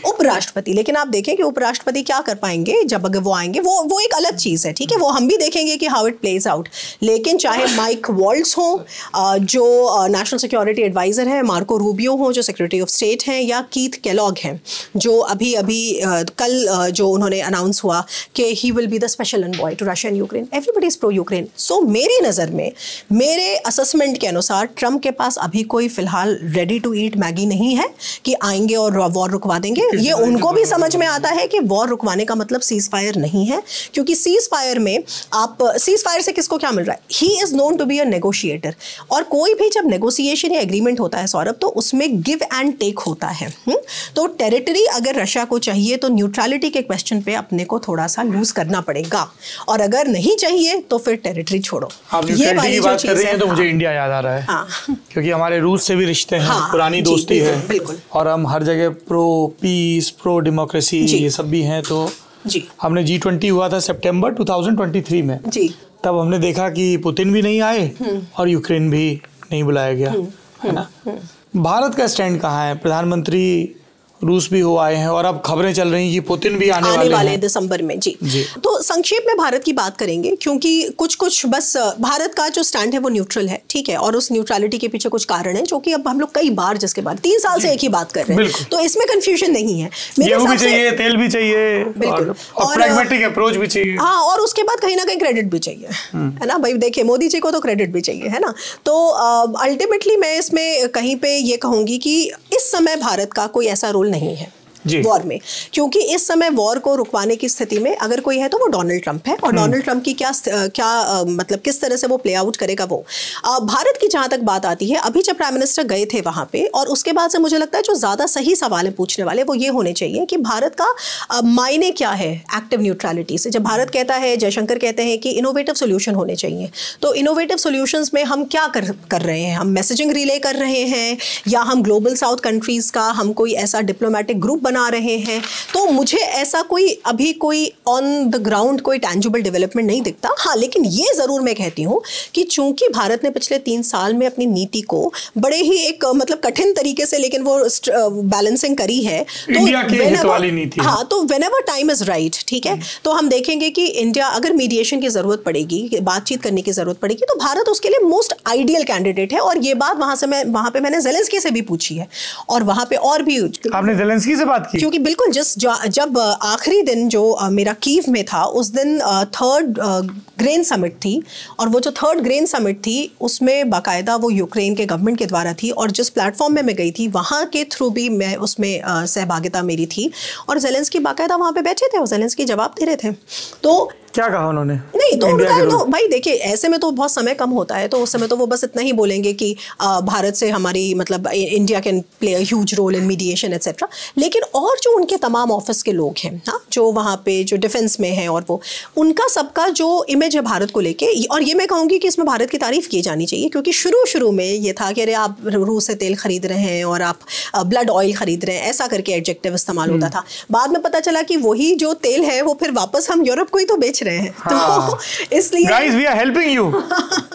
उपराष्ट्रपति। लेकिन आप देखें कि उपराष्ट्रपति क्या कर पाएंगे जब अगर वो आएंगे, वो एक अलग चीज़ है। ठीक है, वो हम भी देखेंगे कि हाउ इट प्लेज आउट। लेकिन चाहे माइक वॉल्ट्स हो जो नेशनल सिक्योरिटी एडवाइज़र है, मार्को रूबियो हो जो सेक्रेटरी ऑफ स्टेट हैं, या कीथ केलॉग हैं जो अभी कल जो उन्होंने अनाउंस हुआ कि he will be the special envoy to Russia and Ukraine, everybody is pro Ukraine. So मेरी नज़र में, मेरे असेसमेंट के अनुसार ट्रम्प के पास अभी कोई फिलहाल रेडी टू ईट मैगी नहीं है कि आएंगे और वॉर रुकवा देंगे। ये उनको भी समझ में आता है कि वॉर रुकवाने का मतलब सीज फायर नहीं है, क्योंकि सीज फायर में सीज फायर से किसको क्या मिल रहा है? He is known to be a negotiator, और कोई भी जब नेगोशिएशन या एग्रीमेंट होता है सौरभ, तो उसमें गिव एंड टेक होता है। तो टेरिटरी अगर रशिया को चाहिए तो न्यूट्रलिटी के क्वेश्चन पे अपने को थोड़ा सा लूज करना पड़ेगा, और अगर नहीं चाहिए तो फिर टेरिटरी छोड़ो। ये वाली जो चीज़ है, तो मुझे इंडिया याद आ रहा है, क्योंकि हमारे रूस से भी रिश्ते हैं, पुरानी दोस्ती है, और हम हर जगह प्रो पीस, प्रो डेमोक्रेसी ये सब भी हैं। तो हमने G20 हुआ था सितंबर 2023 में, तब हमने देखा कि पुतिन भी नहीं आए और यूक्रेन भी नहीं बुलाया गया, है ना। भारत का स्टैंड कहाँ है? प्रधानमंत्री रूस भी हो आए हैं, और अब खबरें चल रही हैं कि पुतिन भी आने वाले दिसंबर में। जी। तो संक्षेप में भारत की बात करेंगे, क्योंकि कुछ बस भारत का जो स्टैंड है वो न्यूट्रल है, ठीक है, और उस न्यूट्रलिटी के पीछे कुछ कारण है जो कि अब हम लोग कई बार, जिसके बाद 3 साल से एक ही बात कर रहे हैं, तो इसमें कंफ्यूजन नहीं है। गेहूं भी चाहिए, तेल भी चाहिए, और प्रैग्मेटिक अप्रोच भी चाहिए। हाँ, और उसके बाद कहीं ना कहीं क्रेडिट भी चाहिए, है ना भाई। देखिए मोदी जी को तो क्रेडिट भी चाहिए, है ना। तो अल्टीमेटली मैं इसमें कहीं पे ये कहूंगी कि इस समय भारत का कोई ऐसा रोल नहीं है वॉर में, क्योंकि इस समय वॉर को रुकवाने की स्थिति में अगर कोई है तो वो डोनाल्ड ट्रंप है, और डोनाल्ड ट्रंप की क्या मतलब किस तरह से वो प्ले आउट करेगा वो। भारत की जहाँ तक बात आती है, अभी जब प्राइम मिनिस्टर गए थे वहाँ पे, और उसके बाद से मुझे लगता है जो ज़्यादा सही सवाल है पूछने वाले वो ये होने चाहिए कि भारत का मायने क्या है एक्टिव न्यूट्रलिटी से। जब भारत कहता है, जयशंकर कहते हैं कि इनोवेटिव सोल्यूशन होने चाहिए, तो इनोवेटिव सोल्यूशंस में हम क्या कर रहे हैं? हम मैसेजिंग रिले कर रहे हैं, या हम ग्लोबल साउथ कंट्रीज़ का हम कोई ऐसा डिप्लोमेटिक ग्रुप बना रहे हैं? तो मुझे ऐसा अभी कोई ऑन द ग्राउंड कोई टैंजिबल डेवलपमेंट नहीं दिखता। हाँ, लेकिन ये ज़रूर मैं कहती हूँ कि चूंकि भारत ने पिछले 3 साल में अपनी नीति को बड़े ही एक मतलब कठिन तरीके से, लेकिन वो बैलेंसिंग करी है, तो इंडिया की हित वाली नीति। हाँ, तो व्हेनेवर टाइम इज राइट, ठीक है, तो हम देखेंगे कि इंडिया अगर मीडिएशन की ज़रूरत पड़ेगी, बातचीत करने की ज़रूरत पड़ेगी, तो भारत उसके लिए मोस्ट आइडियल कैंडिडेट है। और ये बात वहाँ पे मैंने ज़ेलेंस्की से भी पूछी है, और वहाँ पे और भी आपने ज़ेलेंस्की से बात बात की? क्योंकि बिल्कुल जब आखिरी दिन जो मेरा कीव में था, उस दिन थर्ड ग्रेन समिट थी, और वो जो थर्ड ग्रेन समिट थी उसमें बाकायदा वो यूक्रेन के गवर्नमेंट के द्वारा थी, और जिस प्लेटफॉर्म में मैं गई थी वहाँ के थ्रू भी मैं उसमें सहभागिता मेरी थी, और ज़ेलेंस्की बाकायदा वहाँ पे बैठे थे और ज़ेलेंस्की जवाब दे रहे थे। तो क्या कहा उन्होंने? नहीं तो उनका तो भाई देखिए, ऐसे में तो बहुत समय कम होता है, तो उस समय तो वो बस इतना ही बोलेंगे कि भारत से हमारी मतलब India can play a huge role in mediation etcetera. लेकिन और जो उनके तमाम ऑफिस के लोग हैं, हाँ, जो वहाँ पे जो डिफेंस में हैं, और वो उनका सबका जो इमेज है भारत को लेके, और ये मैं कहूँगी कि इसमें भारत की तारीफ की जानी चाहिए, क्योंकि शुरू में ये था कि अरे आप रूस से तेल खरीद रहे हैं और आप ब्लड ऑयल खरीद रहे हैं, ऐसा करके एडजेक्टिव इस्तेमाल होता था। बाद में पता चला कि वही जो तेल है वो फिर वापस हम यूरोप को ही तो बेच रहे हैं। हाँ। तो इसलिए guys we are helping you,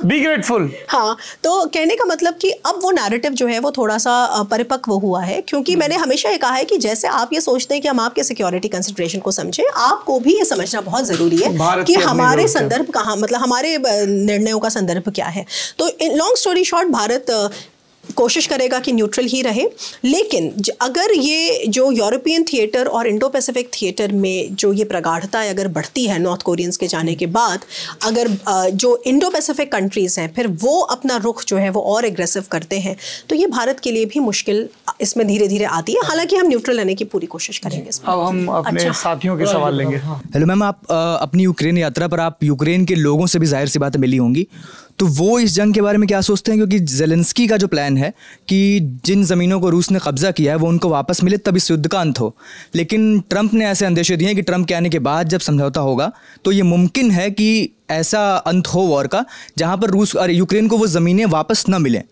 be grateful. हाँ, तो कहने का मतलब कि अब वो नैरेटिव जो है वो थोड़ा सा परिपक्व हुआ है, क्योंकि मैंने हमेशा ये कहा है कि जैसे आप ये सोचते हैं कि हम आपके सिक्योरिटी कंसिडरेशन को समझें, आपको भी ये समझना बहुत जरूरी है कि हमारे संदर्भ कहाँ, मतलब हमारे निर्णयों का संदर्भ क्या है। तो लॉन्ग स्टोरी शॉर्ट, भारत कोशिश करेगा कि न्यूट्रल ही रहे, लेकिन अगर ये जो यूरोपियन थिएटर और इंडो पैसिफिक थिएटर में जो ये प्रगाढ़ता है अगर बढ़ती है नॉर्थ कोरियंस के जाने के बाद, अगर जो इंडो पैसिफिक कंट्रीज़ हैं फिर वो अपना रुख जो है वो और एग्रेसिव करते हैं, तो ये भारत के लिए भी मुश्किल इसमें धीरे धीरे आती है। हालांकि हम न्यूट्रल रहने की पूरी कोशिश करेंगे। अब हम अपने साथियों के सवाल लेंगे। हेलो मैम, आप अपनी यूक्रेन यात्रा पर आप यूक्रेन के लोगों से भी जाहिर सी बात मिली होंगी, तो वो इस जंग के बारे में क्या सोचते हैं? क्योंकि ज़ेलेंस्की का जो प्लान है कि जिन ज़मीनों को रूस ने कब्जा किया है वो उनको वापस मिले तब इस युद्ध का अंत हो, लेकिन ट्रंप ने ऐसे अंदेशे दिए हैं कि ट्रंप के आने के बाद जब समझौता होगा तो ये मुमकिन है कि ऐसा अंत हो वॉर का जहाँ पर रूस और यूक्रेन को वो ज़मीनें वापस न मिलें।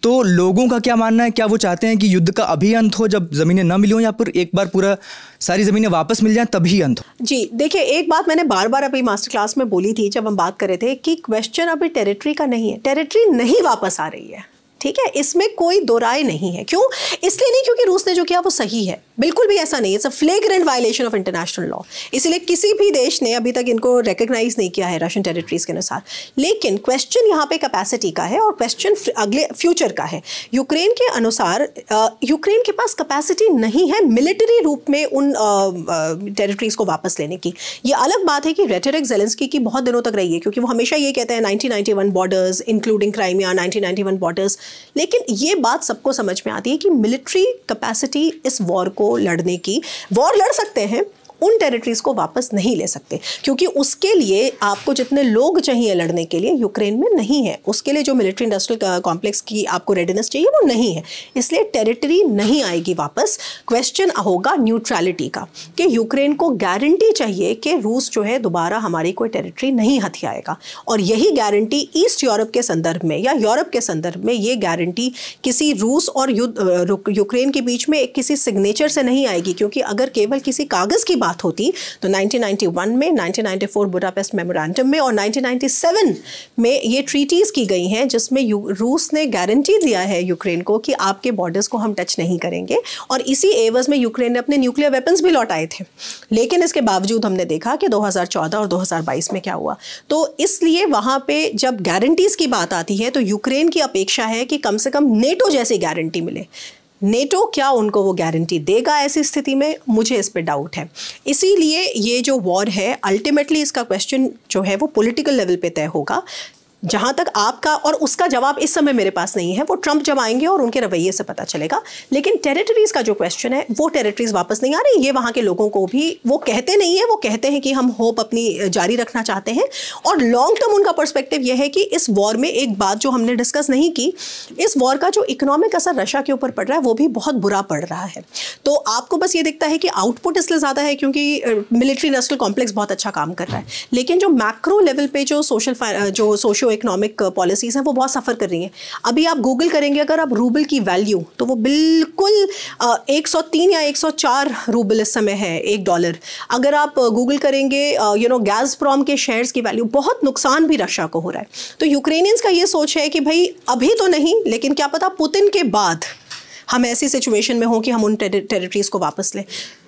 तो लोगों का क्या मानना है? क्या वो चाहते हैं कि युद्ध का अभी अंत हो जब ज़मीनें न मिली हों, या फिर एक बार पूरा सारी ज़मीनें वापस मिल जाएं तभी अंत हो? जी देखिए, एक बात मैंने बार बार अभी मास्टर क्लास में बोली थी जब हम बात कर रहे थे कि क्वेश्चन अभी टेरिटरी का नहीं है, टेरिटरी नहीं वापस आ रही है, ठीक है, इसमें कोई दो राय नहीं है। क्यों? इसलिए नहीं क्योंकि रूस ने जो किया वो सही है, बिल्कुल भी ऐसा नहीं है, it's a फ्लैग्रेंट violation of international law. इसलिए किसी भी देश ने अभी तक इनको रिकॉग्नाइज नहीं किया है रशियन टेरिटरीज के अनुसार। लेकिन क्वेश्चन यहाँ पे कैपेसिटी का है और क्वेश्चन अगले फ्यूचर का है। यूक्रेन के अनुसार यूक्रेन के पास कैपेसिटी नहीं है मिलिट्री रूप में उन टेरिटरीज को वापस लेने की। ये अलग बात है कि रेटोरिक ज़ेलेंस्की की बहुत दिनों तक रही है, क्योंकि वो हमेशा ये कहते हैं 1991 बॉर्डर्स इंक्लूडिंग क्राइमिया, 1991 बॉर्डर्स। लेकिन ये बात सबको समझ में आती है कि मिलिट्री कैपेसिटी इस वॉर को लड़ने की, वॉर लड़ सकते हैं, उन टेरिटरीज को वापस नहीं ले सकते, क्योंकि उसके लिए आपको जितने लोग चाहिए लड़ने के लिए यूक्रेन में नहीं है। उसके लिए जो मिलिट्री इंडस्ट्रियल कॉम्प्लेक्स की आपको रेडीनेस चाहिए वो नहीं है, इसलिए टेरिटरी नहीं आएगी वापस। क्वेश्चन होगा न्यूट्रलिटी का, कि यूक्रेन को गारंटी चाहिए कि रूस जो है दोबारा हमारी कोई टेरिटरी नहीं हथियाएगा, और यही गारंटी ईस्ट यूरोप के संदर्भ में या यूरोप के संदर्भ में ये गारंटी किसी रूस और यूक्रेन के बीच में किसी सिग्नेचर से नहीं आएगी, क्योंकि अगर केवल किसी कागज़ की बात होती तो 1991 में, 1994 बुडापेस्ट मेमोरेंडम में और 1997 में ये ट्रीटीज की गई हैं जिसमें रूस ने गारंटी दिया है यूक्रेन को कि आपके बॉर्डर्स को हम टच नहीं करेंगे, और इसी एवज में यूक्रेन ने अपने न्यूक्लियर वेपन्स भी लौटाए थे। लेकिन इसके बावजूद हमने देखा कि 2014 और 2022 में क्या हुआ। तो इसलिए वहां पे जब गारंटीज की बात आती है तो यूक्रेन की अपेक्षा है कि कम से कम नेटो जैसी गारंटी मिले। नेटो क्या उनको वो गारंटी देगा ऐसी स्थिति में? मुझे इस पे डाउट है। इसीलिए ये जो वॉर है अल्टीमेटली इसका क्वेश्चन जो है वो पॉलिटिकल लेवल पे तय होगा। जहाँ तक आपका और उसका जवाब इस समय मेरे पास नहीं है, वो ट्रंप जब आएंगे और उनके रवैये से पता चलेगा। लेकिन टेरिटरीज का जो क्वेश्चन है वो टेरिटरीज वापस नहीं आ रही, ये वहाँ के लोगों को भी वो कहते नहीं है, वो कहते हैं कि हम होप अपनी जारी रखना चाहते हैं, और लॉन्ग टर्म उनका पर्सपेक्टिव ये है कि इस वॉर में एक बात जो हमने डिस्कस नहीं की, इस वॉर का जो इकोनॉमिक असर रशिया के ऊपर पड़ रहा है वो भी बहुत बुरा पड़ रहा है। तो आपको बस ये दिखता है कि आउटपुट इसलिए ज़्यादा है क्योंकि मिलिट्री इंडस्ट्रियल कॉम्प्लेक्स बहुत अच्छा काम कर रहा है, लेकिन जो मैक्रो लेवल पे जो सोशो इकोनॉमिक पॉलिसीज हैं वो बहुत सफ़र कर रही हैं। अभी आप गूगल करेंगे अगर आप रूबल की वैल्यू, तो वो बिल्कुल 103 या 104 रूबल इस समय है $1। अगर आप गूगल करेंगे गैज़प्रॉम के शेयर्स की वैल्यू, बहुत नुकसान भी रशिया को हो रहा है। तो यूक्रेनियंस का ये सोच है कि भाई अभी तो नहीं, लेकिन क्या पता पुतिन के बाद हम ऐसी सिचुएशन में हों कि हम उन टेरिटरीज को वापस लें।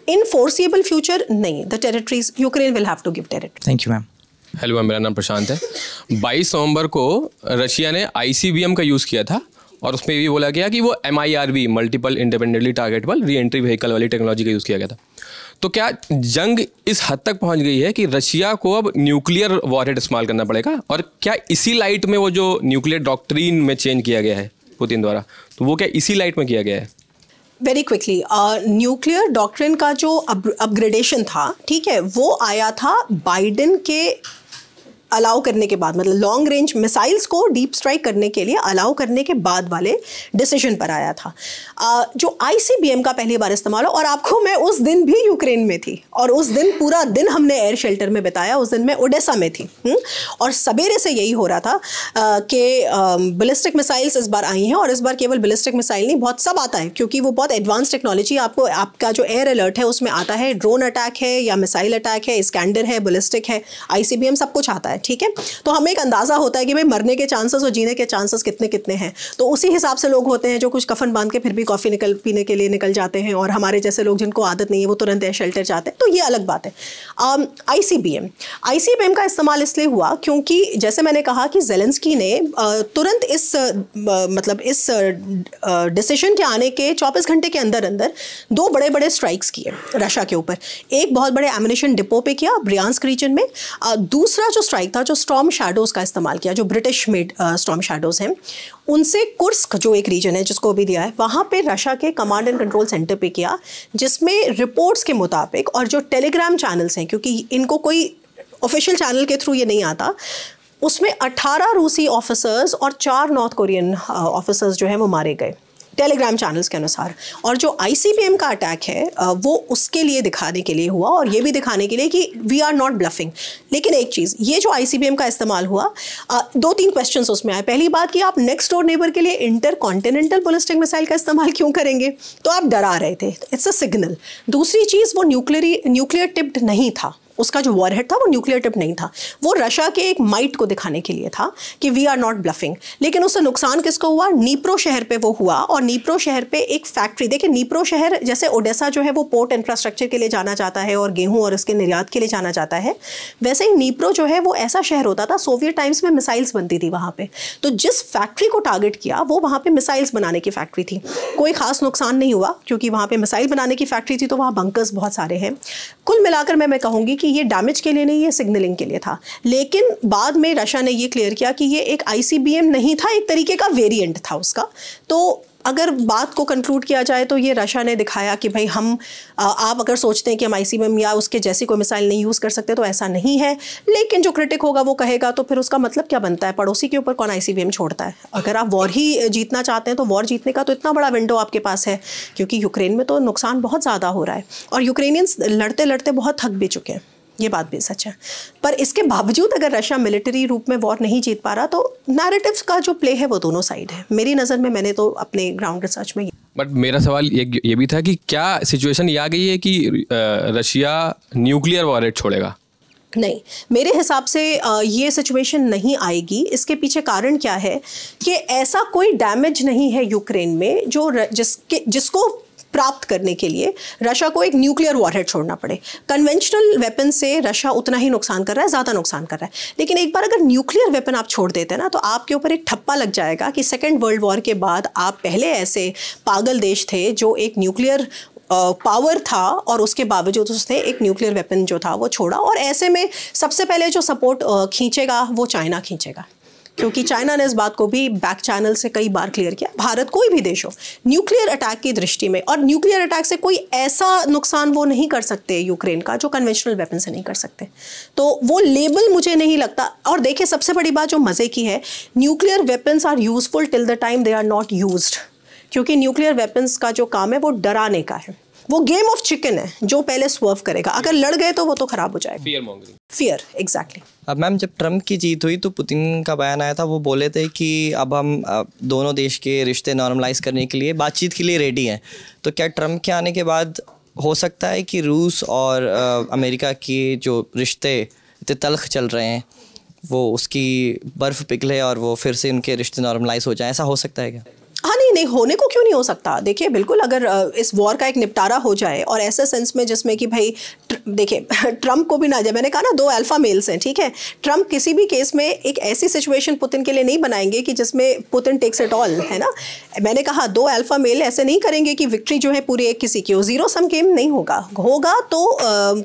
इन फोर्सिएबल फ्यूचर नहीं, the territories Ukraine will have to give territory. Thank you ma'am. Hello ma'am, मेरा नाम प्रशांत है। 22 नवंबर को रशिया ने ICBM का यूज़ किया था और उसमें ये भी बोला गया कि वो MIRV multiple independently targetable re entry vehicle वाली टेक्नोलॉजी का यूज़ किया गया था। तो क्या जंग इस हद तक पहुंच गई है कि रशिया को अब न्यूक्लियर वॉरहेड इस्तेमाल करना पड़ेगा? और क्या इसी लाइट में वो जो न्यूक्लियर डॉक्ट्रिन में चेंज किया गया है पुतिन द्वारा, तो वो क्या इसी लाइट में किया गया है? वेरी क्विकली, न्यूक्लियर डॉक्ट्रिन का जो अपग्रेडेशन था, ठीक है, वो आया था बाइडेन के अलाउ करने के बाद, मतलब लॉन्ग रेंज मिसाइल्स को डीप स्ट्राइक करने के लिए अलाउ करने के बाद वाले डिसीजन पर आया था। जो ICBM का पहली बार इस्तेमाल हो, और आपको मैं उस दिन भी यूक्रेन में थी और उस दिन पूरा दिन हमने एयर शेल्टर में बिताया। उस दिन मैं ओडेसा में थी और सवेरे से यही हो रहा था कि बैलिस्टिक मिसाइल्स इस बार आई हैं, और इस बार केवल बैलिस्टिक मिसाइल नहीं, बहुत सब आता है, क्योंकि वो बहुत एडवांस टेक्नोलॉजी आपको, आपका जो एयर अलर्ट है उसमें आता है, ड्रोन अटैक है या मिसाइल अटैक है, स्कैंडर है, बैलिस्टिक है, ICBM, सब कुछ आता है, ठीक है। तो हमें एक अंदाजा होता है कि भाई मरने के चांसेस और जीने के चांसेस कितने कितने हैं। तो उसी हिसाब से लोग होते हैं जो कुछ कफन बांध के फिर भी कॉफ़ी पीने के लिए निकल जाते हैं, और हमारे जैसे लोग जिनको आदत नहीं है वो तुरंत एयर शेल्टर जाते हैं। तो ये अलग बात है। ICBM का इस्तेमाल इसलिए हुआ क्योंकि जैसे मैंने कहा कि ज़ेलेंस्की ने तुरंत इस डिसीजन के आने के 24 घंटे के अंदर अंदर 2 बड़े बड़े स्ट्राइक्स किए रशिया के ऊपर। एक बहुत बड़े एम्युनिशन डिपो पे किया ब्रियांस्क रीजन में। दूसरा जो स्ट्राइक था, जो स्टॉर्म शैडोज़ का इस्तेमाल किया, जो ब्रिटिश मेड स्टॉर्म शैडोज़ हैं, उनसे कुर्स्क जो एक रीजन है जिसको भी दिया है, वहाँ पे रशिया के कमांड एंड कंट्रोल सेंटर पे किया, जिसमें रिपोर्ट्स के मुताबिक और जो टेलीग्राम चैनल्स हैं, क्योंकि इनको कोई ऑफिशियल चैनल के थ्रू ये नहीं आता, उसमें 18 रूसी ऑफिसर्स और 4 नॉर्थ कोरियन ऑफिसर्स जो हैं वो मारे गए टेलीग्राम चैनल्स के अनुसार। और जो ICBM का अटैक है वो उसके लिए दिखाने के लिए हुआ, और ये भी दिखाने के लिए कि वी आर नॉट ब्लफिंग। लेकिन एक चीज़, ये जो ICBM का इस्तेमाल हुआ, 2-3 क्वेश्चंस उसमें आए। पहली बात कि आप नेक्स्ट डोर नेबर के लिए इंटर कॉन्टिनेंटल बैलिस्टिक मिसाइल का इस्तेमाल क्यों करेंगे, तो आप डरा रहे थे, इट्स अ सिग्नल। दूसरी चीज़, वो न्यूक्लियर टिप्ड नहीं था, उसका जो वॉरहेड था वो न्यूक्लियर टिप नहीं था, वो रशिया के एक माइट को दिखाने के लिए था कि वी आर नॉट ब्लफिंग। लेकिन उससे नुकसान किसको हुआ? नीप्रो शहर पे वो हुआ, और नीप्रो शहर पे एक फैक्ट्री, देखिए नीप्रो शहर जैसे ओडेसा जो है वो पोर्ट इंफ्रास्ट्रक्चर के लिए जाना जाता है और गेहूं और इसके निर्यात के लिए जाना जाता है, वैसे ही नीप्रो जो है वो ऐसा शहर होता था, सोवियत टाइम्स में मिसाइल्स बनती थी वहाँ पे। तो जिस फैक्ट्री को टारगेट किया वो वहाँ पे मिसाइल्स बनाने की फैक्ट्री थी। कोई खास नुकसान नहीं हुआ क्योंकि वहाँ पे मिसाइल बनाने की फैक्ट्री थी, तो वहाँ बंकर्स बहुत सारे हैं। कुल मिलाकर मैं कहूँगी कि ये डैमेज के लिए नहीं, ये सिग्नलिंग के लिए था। लेकिन बाद में रशिया ने ये क्लियर किया कि ये एक ICBM नहीं था, एक तरीके का वेरिएंट था उसका। तो अगर बात को कंक्लूड किया जाए तो ये रशिया ने दिखाया कि भाई आप अगर सोचते हैं कि हम ICBM या उसके जैसी कोई मिसाइल नहीं यूज़ कर सकते तो ऐसा नहीं है। लेकिन जो क्रिटिक होगा वो कहेगा, तो फिर उसका मतलब क्या बनता है? पड़ोसी के ऊपर कौन ICBM छोड़ता है? अगर आप वॉर ही जीतना चाहते हैं तो वॉर जीतने का तो इतना बड़ा विंडो आपके पास है, क्योंकि यूक्रेन में तो नुकसान बहुत ज़्यादा हो रहा है और यूक्रेनियंस लड़ते लड़ते बहुत थक भी चुके हैं, ये बात भी सच है। पर इसके बावजूद अगर रशिया मिलिट्री रूप में वॉर नहीं जीत पा रहा, तो नैरेटिव्स का जो प्ले है वो दोनों साइड है मेरी नज़र में। मैंने तो अपने ग्राउंड रिसर्च में। बट मेरा सवाल ये भी था कि क्या सिचुएशन ये आ गई है कि रशिया न्यूक्लियर वॉरहेड छोड़ेगा? नहीं, मेरे हिसाब से ये सिचुएशन नहीं आएगी। इसके पीछे कारण क्या है कि ऐसा कोई डैमेज नहीं है यूक्रेन में जिसको प्राप्त करने के लिए रशिया को एक न्यूक्लियर वॉरहेड छोड़ना पड़े। कन्वेंशनल वेपन से रशिया उतना ही नुकसान कर रहा है, ज़्यादा नुकसान कर रहा है। लेकिन एक बार अगर न्यूक्लियर वेपन आप छोड़ देते हैं ना, तो आपके ऊपर एक ठप्पा लग जाएगा कि सेकेंड वर्ल्ड वॉर के बाद आप पहले ऐसे पागल देश थे जो एक न्यूक्लियर पावर था और उसके बावजूद उसने एक न्यूक्लियर वेपन जो था वो छोड़ा। और ऐसे में सबसे पहले जो सपोर्ट खींचेगा वो चाइना खींचेगा, क्योंकि चाइना ने इस बात को भी बैक चैनल से कई बार क्लियर किया। भारत कोई भी देश हो, न्यूक्लियर अटैक की दृष्टि में, और न्यूक्लियर अटैक से कोई ऐसा नुकसान वो नहीं कर सकते यूक्रेन का जो कन्वेंशनल वेपन से नहीं कर सकते। तो वो लेबल मुझे नहीं लगता। और देखिए, सबसे बड़ी बात जो मज़े की है, nuclear weapons are useful till the time they are not used. क्योंकि न्यूक्लियर वेपन्स का जो काम है वो डराने का है, वो गेम ऑफ चिकन है, जो पहले स्वर्व करेगा। अगर लड़ गए तो वो तो खराब हो जाएगा। Fear, exactly. अब मैम, जब ट्रम्प की जीत हुई तो पुतिन का बयान आया था, वो बोले थे कि अब हम दोनों देश के रिश्ते नॉर्मलाइज करने के लिए बातचीत के लिए रेडी हैं। तो क्या ट्रम्प के आने के बाद हो सकता है कि रूस और अमेरिका के जो रिश्ते इतने तल्ख चल रहे हैं वो उसकी बर्फ़ पिघले और वो फिर से उनके रिश्ते नॉर्मलाइज हो जाए? ऐसा हो सकता है क्या? हाँ, नहीं, नहीं होने को क्यों नहीं हो सकता। देखिए बिल्कुल, अगर इस वॉर का एक निपटारा हो जाए और ऐसे सेंस में जिसमें कि भाई देखिए ट्रम्प को भी ना जाए, मैंने कहा ना 2 अल्फा मेल्स हैं, ठीक है। ट्रम्प किसी भी केस में एक ऐसी सिचुएशन पुतिन के लिए नहीं बनाएंगे कि जिसमें पुतिन टेक्स इट ऑल, है ना। मैंने कहा 2 अल्फा मेल ऐसे नहीं करेंगे कि विक्ट्री जो है पूरी एक किसी की हो, जीरो सम गेम नहीं होगा तो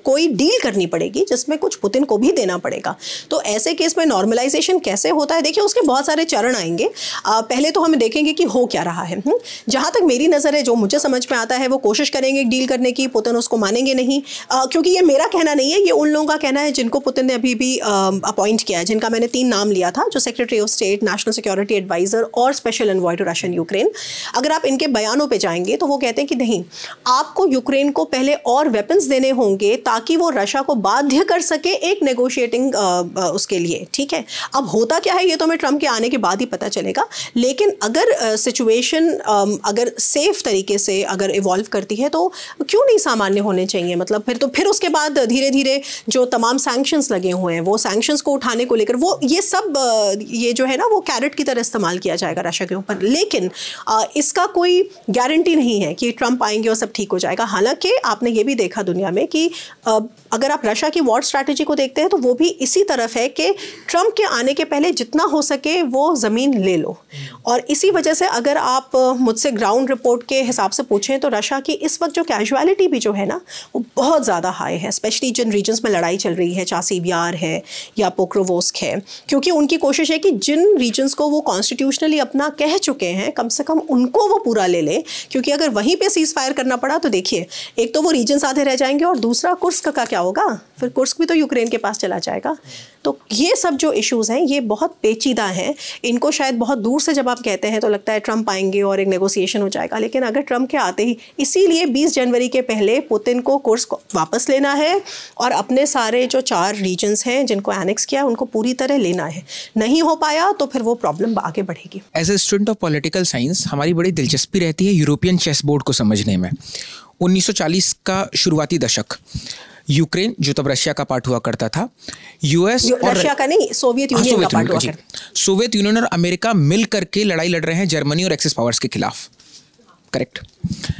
कोई डील करनी पड़ेगी जिसमें कुछ पुतिन को भी देना पड़ेगा। तो ऐसे केस में नॉर्मलाइजेशन कैसे होता है, देखिए उसके बहुत सारे चरण आएंगे। पहले तो हम देखेंगे कि हो क्या रहा है। जहाँ तक मेरी नज़र है, जो मुझे समझ में आता है, वो कोशिश करेंगे डील करने की, पुतिन उसको मानेंगे नहीं, क्योंकि ये मेरा कहना नहीं है, ये उन लोगों का कहना है जिनको पुतिन ने अभी भी अपॉइंट किया है, जिनका मैंने 3 नाम लिया था, जो secretary of state, national security adviser और special envoy to Russian Ukraine. अगर आप इनके बयानों पे जाएंगे तो वो कहते हैं कि नहीं, आपको यूक्रेन को पहले और वेपन्स देने होंगे ताकि वो रशिया को बाध्य कर सके एक नेगोशिएटिंग उसके लिए, ठीक है। अब होता क्या है ये तो हमें ट्रम्प के आने के बाद ही पता चलेगा, लेकिन अगर सिचुएशन अगर सेफ तरीके से अगर इवॉल्व करती है तो क्यों नहीं सामान्य होने चाहिए। मतलब फिर उसके बाद धीरे धीरे जो तमाम सैंक्शंस लगे हुए हैं, वो सैंक्शंस को उठाने को लेकर वो ये सब ये जो है ना वो कैरेट की तरह इस्तेमाल किया जाएगा रशिया के ऊपर। लेकिन इसका कोई गारंटी नहीं है कि ट्रम्प आएंगे और सब ठीक हो जाएगा। हालांकि आपने ये भी देखा दुनिया में कि अगर आप रशिया की वॉर स्ट्रैटेजी को देखते हैं तो वो भी इसी तरफ है कि ट्रम्प के आने के पहले जितना हो सके वो ज़मीन ले लो। और इसी वजह से अगर आप मुझसे ग्राउंड रिपोर्ट के हिसाब से पूछें तो रशिया की इस वक्त जो कैजुअलिटी भी जो है ना वो बहुत ज़्यादा हाई है, स्पेशली जिन रीजन्स में लड़ाई चल रही है, चासिव यार है या पोक्रोवोस्क है, क्योंकि उनकी कोशिश है कि जिन रीजन्स को वो कॉन्स्टिट्यूशनली अपना कह चुके हैं कम से कम उनको वो पूरा ले लें, क्योंकि अगर वहीं पे सीज फायर करना पड़ा तो देखिए एक तो वो रीजन्स आधे रह जाएंगे और दूसरा कुर्स्क का क्या होगा, फिर कुर्स्क भी तो यूक्रेन के पास चला जाएगा। तो ये सब जो इश्यूज़ हैं ये बहुत पेचीदा हैं। इनको शायद बहुत दूर से जब आप कहते हैं तो लगता है ट्रम्प आएंगे और एक नेगोशिएशन हो जाएगा, लेकिन अगर ट्रम्प के आते ही, इसीलिए 20 जनवरी के पहले पुतिन को कुर्स्क वापस लेना है और अपने सारे जो 4 रीजन्स हैं जिनको एनेक्स किया उनको पूरी तरह लेना है। नहीं हो पाया तो फिर वो प्रॉब्लम आगे बढ़ेगी। As a student of political science हमारी बड़ी दिलचस्पी रहती है यूरोपियन चेस बोर्ड को समझने में। 1940 का शुरुआती दशक, यूक्रेन जो तब रशिया का पार्ट हुआ करता था, यूएस और रशिया का नहीं, सोवियत यूनियन का पार्ट हुआ करता था। सोवियत यूनियन और अमेरिका मिल करके लड़ाई लड़ रहे हैं जर्मनी और एक्सिस पावर्स के खिलाफ, करेक्ट।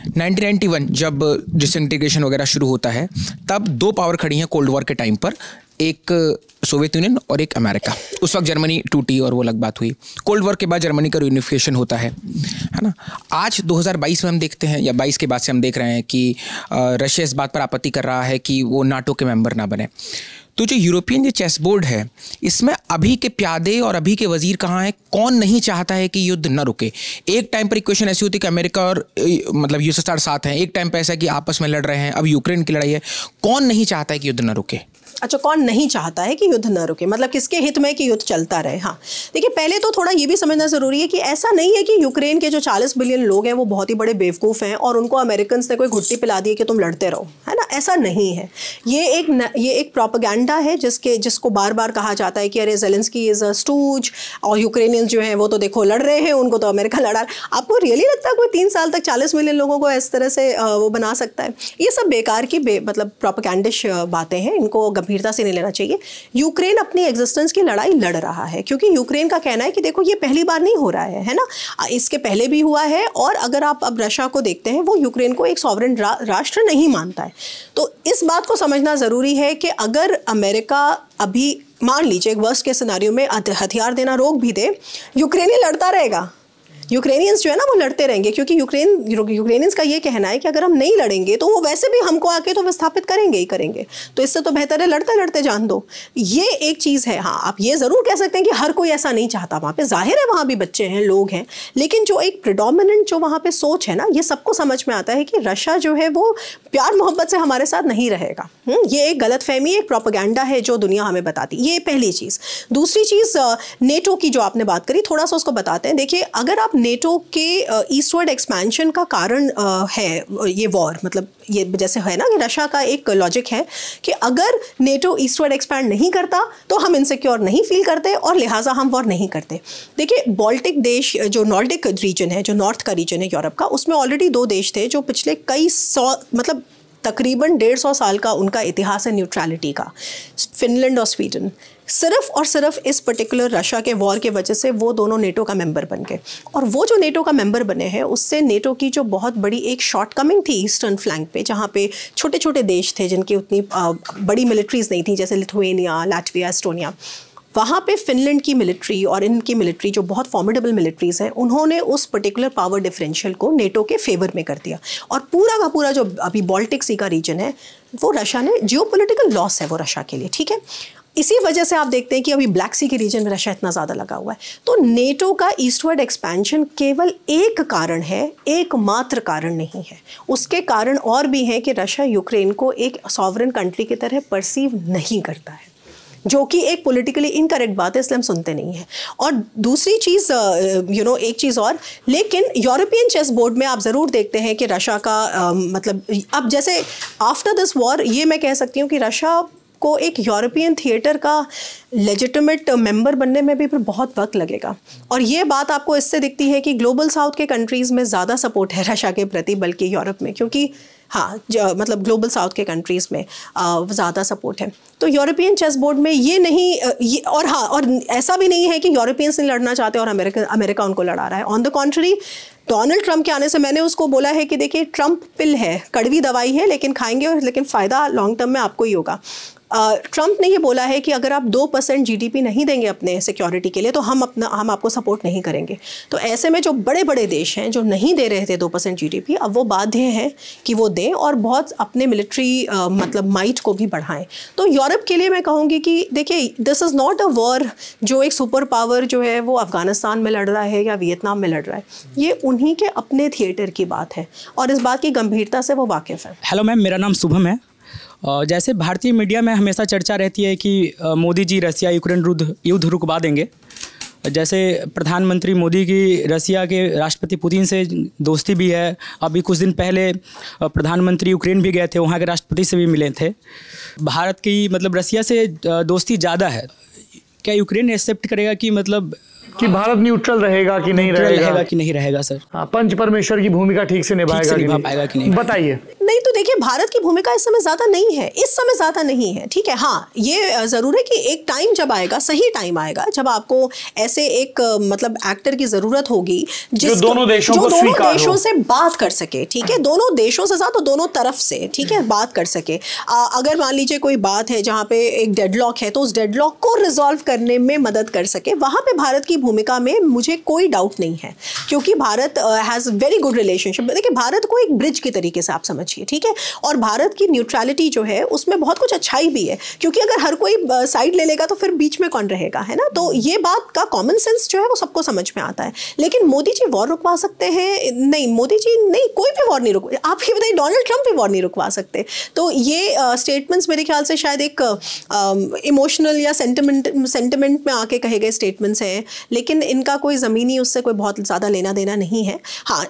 1991 जब डिसइंटीग्रेशन वगैरह शुरू होता है तब 2 पावर खड़ी हैं कोल्ड वॉर के टाइम पर, एक सोवियत यूनियन और एक अमेरिका। उस वक्त जर्मनी टूटी और वो अलग बात हुई। कोल्ड वॉर के बाद जर्मनी का यूनिफिकेशन होता है ना। आज 2022 में हम देखते हैं या 22 के बाद से हम देख रहे हैं कि रशिया इस बात पर आपत्ति कर रहा है कि वो नाटो के मेंबर ना बने। तो जो यूरोपियन जो चेस बोर्ड है इसमें अभी के प्यादे और अभी के वजीर कहाँ हैं? कौन नहीं चाहता है कि युद्ध न रुके? एक टाइम पर इक्वेशन ऐसी होती है कि अमेरिका और मतलब यूएसएसआर साथ हैं, एक टाइम पर ऐसा है कि आपस में लड़ रहे हैं, अब यूक्रेन की लड़ाई है। कौन नहीं चाहता है कि युद्ध न रुके? अच्छा, कौन नहीं चाहता है कि युद्ध न रुके, मतलब किसके हित में कि युद्ध चलता रहे? हाँ देखिए, पहले तो थोड़ा ये भी समझना ज़रूरी है कि ऐसा नहीं है कि यूक्रेन के जो 40 बिलियन लोग हैं वो बहुत ही बड़े बेवकूफ़ हैं और उनको अमेरिकन ने कोई घुट्टी पिला दी है कि तुम लड़ते रहो, है ना। ऐसा नहीं है। ये एक प्रोपेगेंडा है जिसको बार बार कहा जाता है कि अरे ज़ेलेंस्की इज़ अ स्टूज और यूक्रेनियंस जो हैं वो तो देखो लड़ रहे हैं, उनको तो अमेरिका लड़ा। आपको रियली लगता है कोई 3 साल तक 40 मिलियन लोगों को इस तरह से वो बना सकता है? ये सब बेकार की मतलब प्रोपेगेंडिश बातें हैं, इनको गंभीरता से नहीं लेना चाहिए। यूक्रेन अपनी एग्जिस्टेंस की लड़ाई लड़ रहा है क्योंकि यूक्रेन का कहना है कि देखो ये पहली बार नहीं हो रहा है ना, इसके पहले भी हुआ है। और अगर आप अब रशिया को देखते हैं, वो यूक्रेन को एक सॉवरेन राष्ट्र नहीं मानता है। तो इस बात को समझना ज़रूरी है कि अगर अमेरिका अभी मान लीजिए एक वर्स्ट के सिनेरियो में हथियार देना रोक भी दे, यूक्रेनी लड़ता रहेगा। यूक्रेनियंस जो है ना वो लड़ते रहेंगे क्योंकि यूक्रेनियंस का ये कहना है कि अगर हम नहीं लड़ेंगे तो वो वैसे भी हमको आके तो विस्थापित करेंगे ही करेंगे, तो इससे तो बेहतर है लड़ते लड़ते जान दो। ये एक चीज़ है। हाँ, आप ये ज़रूर कह सकते हैं कि हर कोई ऐसा नहीं चाहता, वहाँ पे जाहिर है वहाँ भी बच्चे हैं, लोग हैं, लेकिन जो एक प्रिडोमिनेंट जो वहाँ पे सोच है ना, ये सबको समझ में आता है कि रशिया जो है वो प्यार मोहब्बत से हमारे साथ नहीं रहेगा। ये एक गलतफहमी, एक प्रोपेगेंडा है जो दुनिया हमें बताती। ये पहली चीज़। दूसरी चीज़, नेटो की जो आपने बात करी, थोड़ा सा उसको बताते हैं। देखिए, अगर आप नेटो के ईस्टवर्ड एक्सपेंशन का कारण है ये वॉर, मतलब ये जैसे है ना कि रशिया का एक लॉजिक है कि अगर नेटो ईस्टवर्ड एक्सपैंड नहीं करता तो हम इनसिक्योर नहीं फील करते और लिहाजा हम वॉर नहीं करते। देखिए, बाल्टिक देश, जो नॉर्डिक रीजन है, जो नॉर्थ का रीजन है यूरोप का, उसमें ऑलरेडी 2 देश थे जो पिछले कई 100 मतलब तकरीबन 150 साल का उनका इतिहास है न्यूट्रलिटी का, फिनलैंड और स्वीडन, सिर्फ और सिर्फ इस पर्टिकुलर रशिया के वॉर के वजह से वो दोनों नेटो का मेंबर बन गए। और वो जो नेटो का मेंबर बने हैं उससे नेटो की जो बहुत बड़ी एक शॉर्टकमिंग थी ईस्टर्न फ्लैंक पे, जहाँ पे छोटे छोटे देश थे जिनकी उतनी बड़ी मिलिट्रीज नहीं थी, जैसे लिथुआनिया, लाटविया, एस्टोनिया, वहाँ पे फिनलैंड की मिलिट्री और इनकी मिलिट्री जो बहुत फॉर्मिडेबल मिलिट्रीज़ हैं, उन्होंने उस पर्टिकुलर पावर डिफरेंशियल को नेटो के फेवर में कर दिया। और पूरा का पूरा जो अभी बाल्टिक सी का रीजन है वो रशिया ने, जियोपॉलिटिकल लॉस है वो रशिया के लिए, ठीक है। इसी वजह से आप देखते हैं कि अभी ब्लैक सी के रीजन में रशिया इतना ज़्यादा लगा हुआ है। तो नेटो का ईस्टवर्ड एक्सपेंशन केवल एक कारण है, एकमात्र कारण नहीं है। उसके कारण और भी हैं कि रशिया यूक्रेन को एक सॉवरेन कंट्री की तरह परसीव नहीं करता है, जो कि एक पॉलिटिकली इनकरेक्ट बात है, इसलिए हम सुनते नहीं हैं। और दूसरी चीज़ एक चीज़ और, लेकिन यूरोपियन चेस बोर्ड में आप ज़रूर देखते हैं कि रशिया का मतलब अब जैसे आफ्टर दिस वॉर ये मैं कह सकती हूँ कि रशिया को एक यूरोपियन थिएटर का लेजिटिमेट मेंबर बनने में भी फिर बहुत वक्त लगेगा। और ये बात आपको इससे दिखती है कि ग्लोबल साउथ के कंट्रीज़ में ज़्यादा सपोर्ट है रशिया के प्रति बल्कि यूरोप में, क्योंकि हाँ मतलब ग्लोबल साउथ के कंट्रीज़ में ज़्यादा सपोर्ट है। तो यूरोपियन चेस बोर्ड में ये नहीं और ऐसा भी नहीं है कि यूरोपियंस नहीं लड़ना चाहते और अमेरिका उनको लड़ा रहा है। ऑन द कॉन्ट्री, डोनाल्ड ट्रंप के आने से मैंने उसको बोला है कि देखिए ट्रंप पिल है, कड़वी दवाई है, लेकिन खाएंगे लेकिन फ़ायदा लॉन्ग टर्म में आपको ही होगा। ट्रंप ने ये बोला है कि अगर आप 2% जीडीपी नहीं देंगे अपने सिक्योरिटी के लिए तो हम आपको सपोर्ट नहीं करेंगे। तो ऐसे में जो बड़े बड़े देश हैं जो नहीं दे रहे थे 2% जीडीपी, अब वो बाध्य हैं कि वो दें और बहुत अपने मिलिट्री मतलब माइट को भी बढ़ाएं। तो यूरोप के लिए मैं कहूँगी कि देखिए this is not a war जो एक सुपर पावर जो है वो अफ़गानिस्तान में लड़ रहा है या वियतनाम में लड़ रहा है, ये उन्हीं के अपने थिएटर की बात है और इस बात की गंभीरता से वो वाकिफ़ है। हेलो मैम, मेरा नाम शुभम है। जैसे भारतीय मीडिया में हमेशा चर्चा रहती है कि मोदी जी रसिया यूक्रेन युद्ध रुकवा देंगे। जैसे प्रधानमंत्री मोदी की रसिया के राष्ट्रपति पुतिन से दोस्ती भी है। अभी कुछ दिन पहले प्रधानमंत्री यूक्रेन भी गए थे, वहाँ के राष्ट्रपति से भी मिले थे। भारत की मतलब रसिया से दोस्ती ज़्यादा है। क्या यूक्रेन एक्सेप्ट करेगा कि मतलब कि भारत न्यूट्रल रहेगा कि नहीं रहेगा कि नहीं रहेगा सर? पंच परमेश्वर की भूमिका ठीक से निभाएगा कि नहीं? बताइए। नहीं तो देखिए भारत की भूमिका इस समय ज़्यादा नहीं है, इस समय ज़्यादा नहीं है, ठीक है। हाँ ये ज़रूर है कि एक टाइम जब आएगा, सही टाइम आएगा जब आपको ऐसे एक मतलब एक्टर की ज़रूरत होगी जो दोनों देशों से बात कर सके, ठीक है। दोनों देशों से साथ दोनों तरफ से, ठीक है, बात कर सके। अगर मान लीजिए कोई बात है जहाँ पे एक डेडलॉक है तो उस डेडलॉक को रिजॉल्व करने में मदद कर सके, वहाँ पे भारत की भूमिका में मुझे कोई डाउट नहीं है, क्योंकि Bharat has very good relationship. देखिए भारत को एक ब्रिज की तरीके से आप समझिए, ठीक है। और भारत की न्यूट्रलिटी जो है उसमें बहुत कुछ अच्छाई भी है, क्योंकि अगर हर कोई साइड ले लेगा तो फिर बीच में कौन रहेगा, है ना। तो ये बात का कॉमन सेंस जो है वो सबको समझ में आता है। लेकिन मोदी जी वॉर रुकवा सकते हैं? नहीं, मोदी जी नहीं, कोई भी वॉर नहीं रुकवा। आप ये बताइए, डोनाल्ड ट्रंप भी वॉर नहीं रुकवा सकते। तो ये स्टेटमेंट्स मेरे ख्याल से शायद एक इमोशनल या सेंटिमेंट में आके कहे गए स्टेटमेंट्स हैं, लेकिन इनका कोई ज़मीनी उससे कोई बहुत ज़्यादा लेना देना नहीं है। हाँ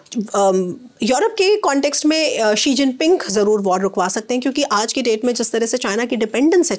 यूरोप के कॉन्टेक्स्ट में शी जिनपिंग ज़रूर वॉर रुकवा सकते हैं, क्योंकि आज की डेट में जिस तरह से चाइना की डिपेंडेंस है,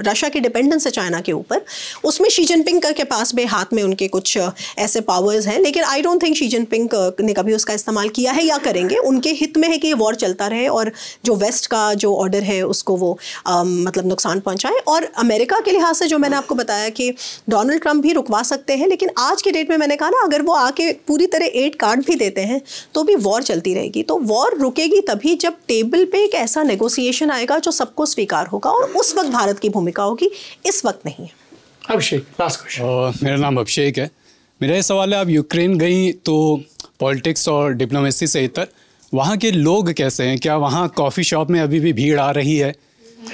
रशिया की डिपेंडेंस है चाइना के ऊपर, उसमें शी जिनपिंग के पास भी हाथ में उनके कुछ ऐसे पावर्स हैं। लेकिन I don't think Xi Jinping ने कभी उसका इस्तेमाल किया है या करेंगे। उनके हित में है कि ये वॉर चलता रहे और जो वेस्ट का जो ऑर्डर है उसको वो मतलब नुकसान पहुँचाएँ। और अमेरिका के लिहाज से जो मैंने आपको बताया कि डोनाल्ड ट्रंप भी रुकवा सकते हैं, लेकिन आज के डेट में मैंने कहा ना, अगर वो आके पूरी तरह एड कार्ड भी देते हैं तो भी वॉर चलती रहेगी। तो वॉर रुकेगी तभी जब टेबल पे एक ऐसा नेगोशिएशन आएगा जो सबको स्वीकार होगा, और उस वक्त भारत की भूमिका होगी, इस वक्त नहीं है। अभिषेक, लास्ट क्वेश्चन। मेरा नाम अभिषेक है। मेरा ये सवाल है, आप यूक्रेन गई तो पॉलिटिक्स और डिप्लोमेसी से इतर वहाँ के लोग कैसे हैं? क्या वहाँ कॉफ़ी शॉप में अभी भी भीड़ आ रही है?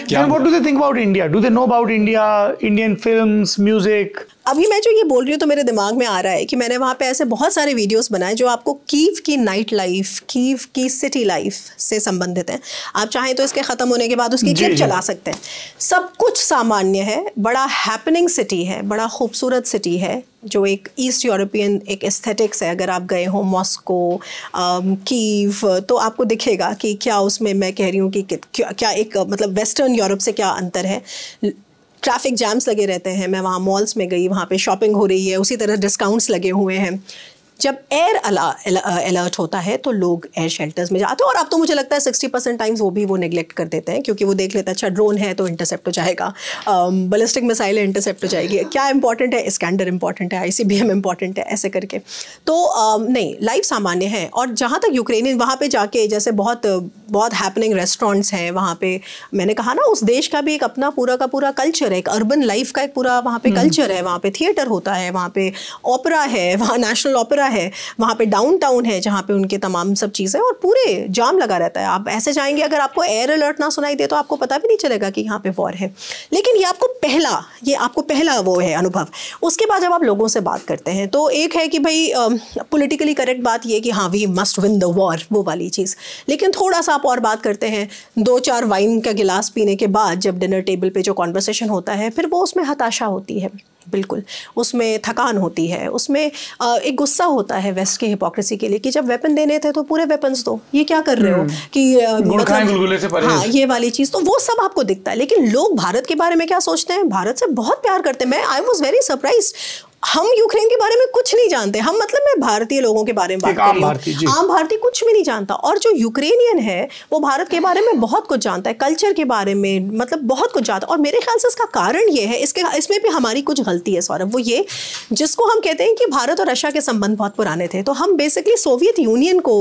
क्या what do they think about India? Do they know about India, Indian films, music? अभी मैं जो ये बोल रही हूँ तो मेरे दिमाग में आ रहा है कि मैंने वहाँ पे ऐसे बहुत सारे वीडियोस बनाए जो आपको कीव की नाइट लाइफ, कीव की सिटी लाइफ से संबंधित हैं। आप चाहें तो इसके ख़त्म होने के बाद उसकी क्लिप चला सकते हैं। सब कुछ सामान्य है, बड़ा हैपनिंग सिटी है, बड़ा खूबसूरत सिटी है, जो एक ईस्ट यूरोपियन एक एस्थेटिक्स है। अगर आप गए हो मॉस्को, कीव, तो आपको दिखेगा कि क्या उसमें मैं कह रही हूँ कि क्या एक मतलब वेस्टर्न यूरोप से क्या अंतर है। ट्रैफिक जैम्स लगे रहते हैं। मैं वहाँ मॉल्स में गई, वहाँ पे शॉपिंग हो रही है, उसी तरह डिस्काउंट्स लगे हुए हैं। जब एयर अलर्ट होता है तो लोग एयर शेल्टर्स में जाते हैं, और अब तो मुझे लगता है 60% टाइम्स वो नेग्लेक्ट कर देते हैं, क्योंकि वो देख लेते हैं अच्छा ड्रोन है तो इंटरसेप्ट हो जाएगा, बैलिस्टिक मिसाइल है इंटरसेप्ट हो जाएगी, क्या इंपॉर्टेंट है, इस्कैंडर इंपॉर्टेंट है, ICBM इंपॉर्टेंट है, ऐसे करके। तो नहीं, लाइफ सामान्य है। और जहाँ तक यूक्रेनियन, वहाँ पे जाके जैसे बहुत हैपनिंग रेस्टोरेंट्स हैं वहाँ पे, मैंने कहा ना उस देश का भी एक अपना पूरा का पूरा कल्चर है, एक अर्बन लाइफ का एक पूरा वहाँ पे कल्चर है, वहाँ पे थिएटर होता है, वहाँ पे ओपेरा है, वहाँ नेशनल ओपेरा है, वहाँ पे डाउनटाउन है जहाँ पे उनके तमाम सब चीज़ें, और पूरे जाम लगा रहता है। आप ऐसे जाएंगे, अगर आपको एयर अलर्ट ना सुनाई दे तो आपको पता भी नहीं चलेगा कि यहाँ पे वॉर है। लेकिन ये आपको पहला वो है अनुभव। उसके बाद जब आप लोगों से बात करते हैं तो एक है कि भाई पॉलिटिकली करेक्ट बात ये कि हाँ we must win the war, वो वाली चीज़। लेकिन थोड़ा सा आप और बात करते हैं, 2-4 वाइन का गिलास पीने के बाद जब डिनर टेबल पे जो कॉन्वर्सेशन होता है, फिर वो उसमें हताशा होती है, बिल्कुल उसमें थकान होती है, उसमें एक गुस्सा होता है वेस्ट की हिपोक्रेसी के लिए कि जब वेपन देने थे तो पूरे वेपन्स दो, ये क्या कर रहे हो कि मतलब हाँ ये वाली चीज़, तो वो सब आपको दिखता है। लेकिन लोग भारत के बारे में क्या सोचते हैं, भारत से बहुत प्यार करते हैं। आई वॉज वेरी सरप्राइज, हम यूक्रेन के बारे में कुछ नहीं जानते, हम मतलब मैं भारतीय लोगों के बारे में बात कर रही हूँ, आम भारतीय कुछ भी नहीं जानता। और जो यूक्रेनियन है वो भारत के बारे में बहुत कुछ जानता है, कल्चर के बारे में मतलब बहुत कुछ जानता है। और मेरे ख्याल से इसका कारण ये है, इसमें भी हमारी कुछ गलती है सौरभ, वो ये जिसको हम कहते हैं कि भारत और रशिया के संबंध बहुत पुराने थे, तो हम बेसिकली सोवियत यूनियन को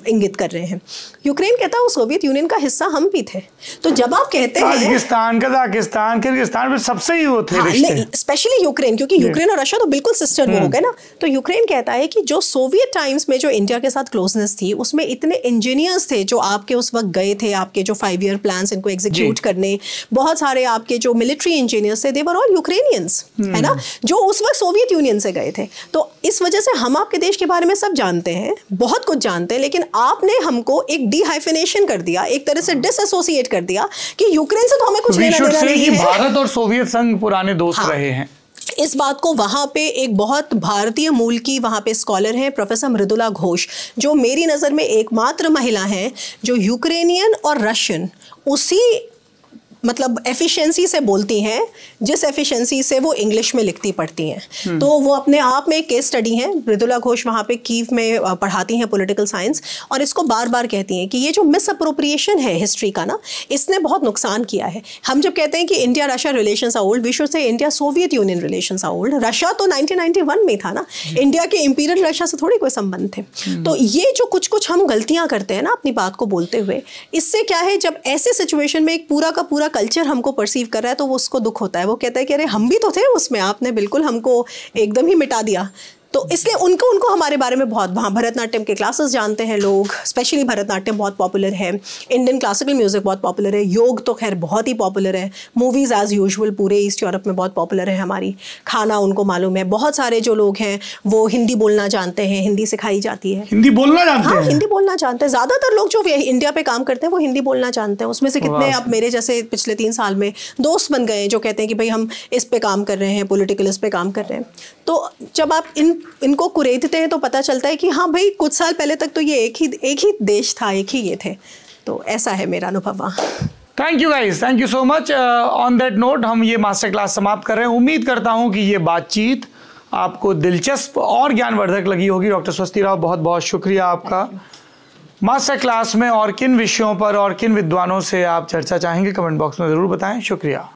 इंगित कर रहे हैं। यूक्रेन कहता है वो सोवियत यूनियन का हिस्सा हम भी थे। तो जब आप कहते हैं ताजिकिस्तान, कजाकिस्तान, किर्गिस्तान, सबसे ही वो थे रिश्ते, स्पेशली यूक्रेन, क्योंकि यूक्रेन और रशिया तो बिल्कुल सिस्टर वो हो गए ना। तो यूक्रेन कहता है कि जो सोवियत टाइम्स में जो इंडिया के साथ क्लोजनेस थी, उसमें इतने इंजीनियर्स थे जो आपके उस वक्त गए थे, आपके जो 5 ईयर प्लान्स इनको एग्जीक्यूट करने, बहुत सारे आपके जो मिलिट्री इंजीनियर्स थे, दे वर ऑल यूक्रेनियंस, है ना, जो उस वक्त सोवियत यूनियन से गए थे। तो इस वजह से हम आपके देश के बारे में सब जानते हैं, बहुत कुछ जानते हैं, लेकिन आपने हमको एक डिहाइफिनेशन कर दिया, एक तरह से डिसएसोसिएट कर दिया कि यूक्रेन से तो हमें कुछ लेना देना नहीं है। भारत और सोवियत संघ पुराने दोस्त रहे हैं। इस बात को वहाँ पे एक बहुत भारतीय मूल की वहाँ पे स्कॉलर हैं प्रोफेसर मृदुला घोष, जो मेरी नज़र में एकमात्र महिला हैं जो यूक्रेनियन और रशियन उसी मतलब एफिशिएंसी से बोलती हैं जिस एफिशिएंसी से वो इंग्लिश में लिखती पढ़ती हैं। तो वो अपने आप में एक केस स्टडी है। मृदुला घोष वहाँ पे कीव में पढ़ाती हैं पॉलिटिकल साइंस, और इसको बार बार कहती हैं कि ये जो मिस अप्रोप्रिएशन है हिस्ट्री का ना, इसने बहुत नुकसान किया है। हम जब कहते हैं कि India Russia relations are old, we should say India Soviet Union relations are old. Russia तो 1991 में था ना, इंडिया के इंपीरियल रशिया से थोड़ी कोई संबंध थे। तो ये जो कुछ हम गलतियाँ करते हैं ना अपनी बात को बोलते हुए, इससे क्या है, जब ऐसे सिचुएशन में एक पूरा का पूरा कल्चर हमको परसीव कर रहा है तो वो उसको दुख होता है। वो कहता है कि अरे हम भी तो थे उसमें, आपने बिल्कुल हमको एकदम ही मिटा दिया। तो इसलिए उनको हमारे बारे में बहुत, वहाँ भरतनाट्यम के क्लासेस जानते हैं लोग, स्पेशली भरतनाट्यम बहुत पॉपुलर है, इंडियन क्लासिकल म्यूज़िक बहुत पॉपुलर है, योग तो खैर बहुत ही पॉपुलर है, मूवीज़ एज़ यूजुअल पूरे ईस्ट यूरोप में बहुत पॉपुलर है हमारी, खाना उनको मालूम है। बहुत सारे जो लोग हैं वो हिंदी बोलना जानते हैं, हिंदी सिखाई जाती है। हिंदी बोलना जानते हैं? हाँ, हिंदी बोलना जानते हैं। ज़्यादातर लोग जो इंडिया पे काम करते हैं वो हिंदी बोलना जानते हैं। उसमें से कितने अब मेरे जैसे पिछले 3 साल में दोस्त बन गए जो कहते हैं कि भाई हम इस पे काम कर रहे हैं, पॉलिटिकल इस पे काम कर रहे हैं। तो जब आप इनको कुरेदते हैं तो पता चलता है कि हाँ भाई कुछ साल पहले तक तो ये एक ही देश था, एक ही ये थे। तो ऐसा है मेरा अनुभव। Thank you guys, thank you so much. On that note हम ये मास्टर क्लास समाप्त कर रहे हैं। उम्मीद करता हूँ कि ये बातचीत आपको दिलचस्प और ज्ञानवर्धक लगी होगी। डॉक्टर स्वस्ति राव, बहुत बहुत शुक्रिया आपका। मास्टर क्लास में और किन विषयों पर और किन विद्वानों से आप चर्चा चाहेंगे, कमेंट बॉक्स में ज़रूर बताएं। शुक्रिया।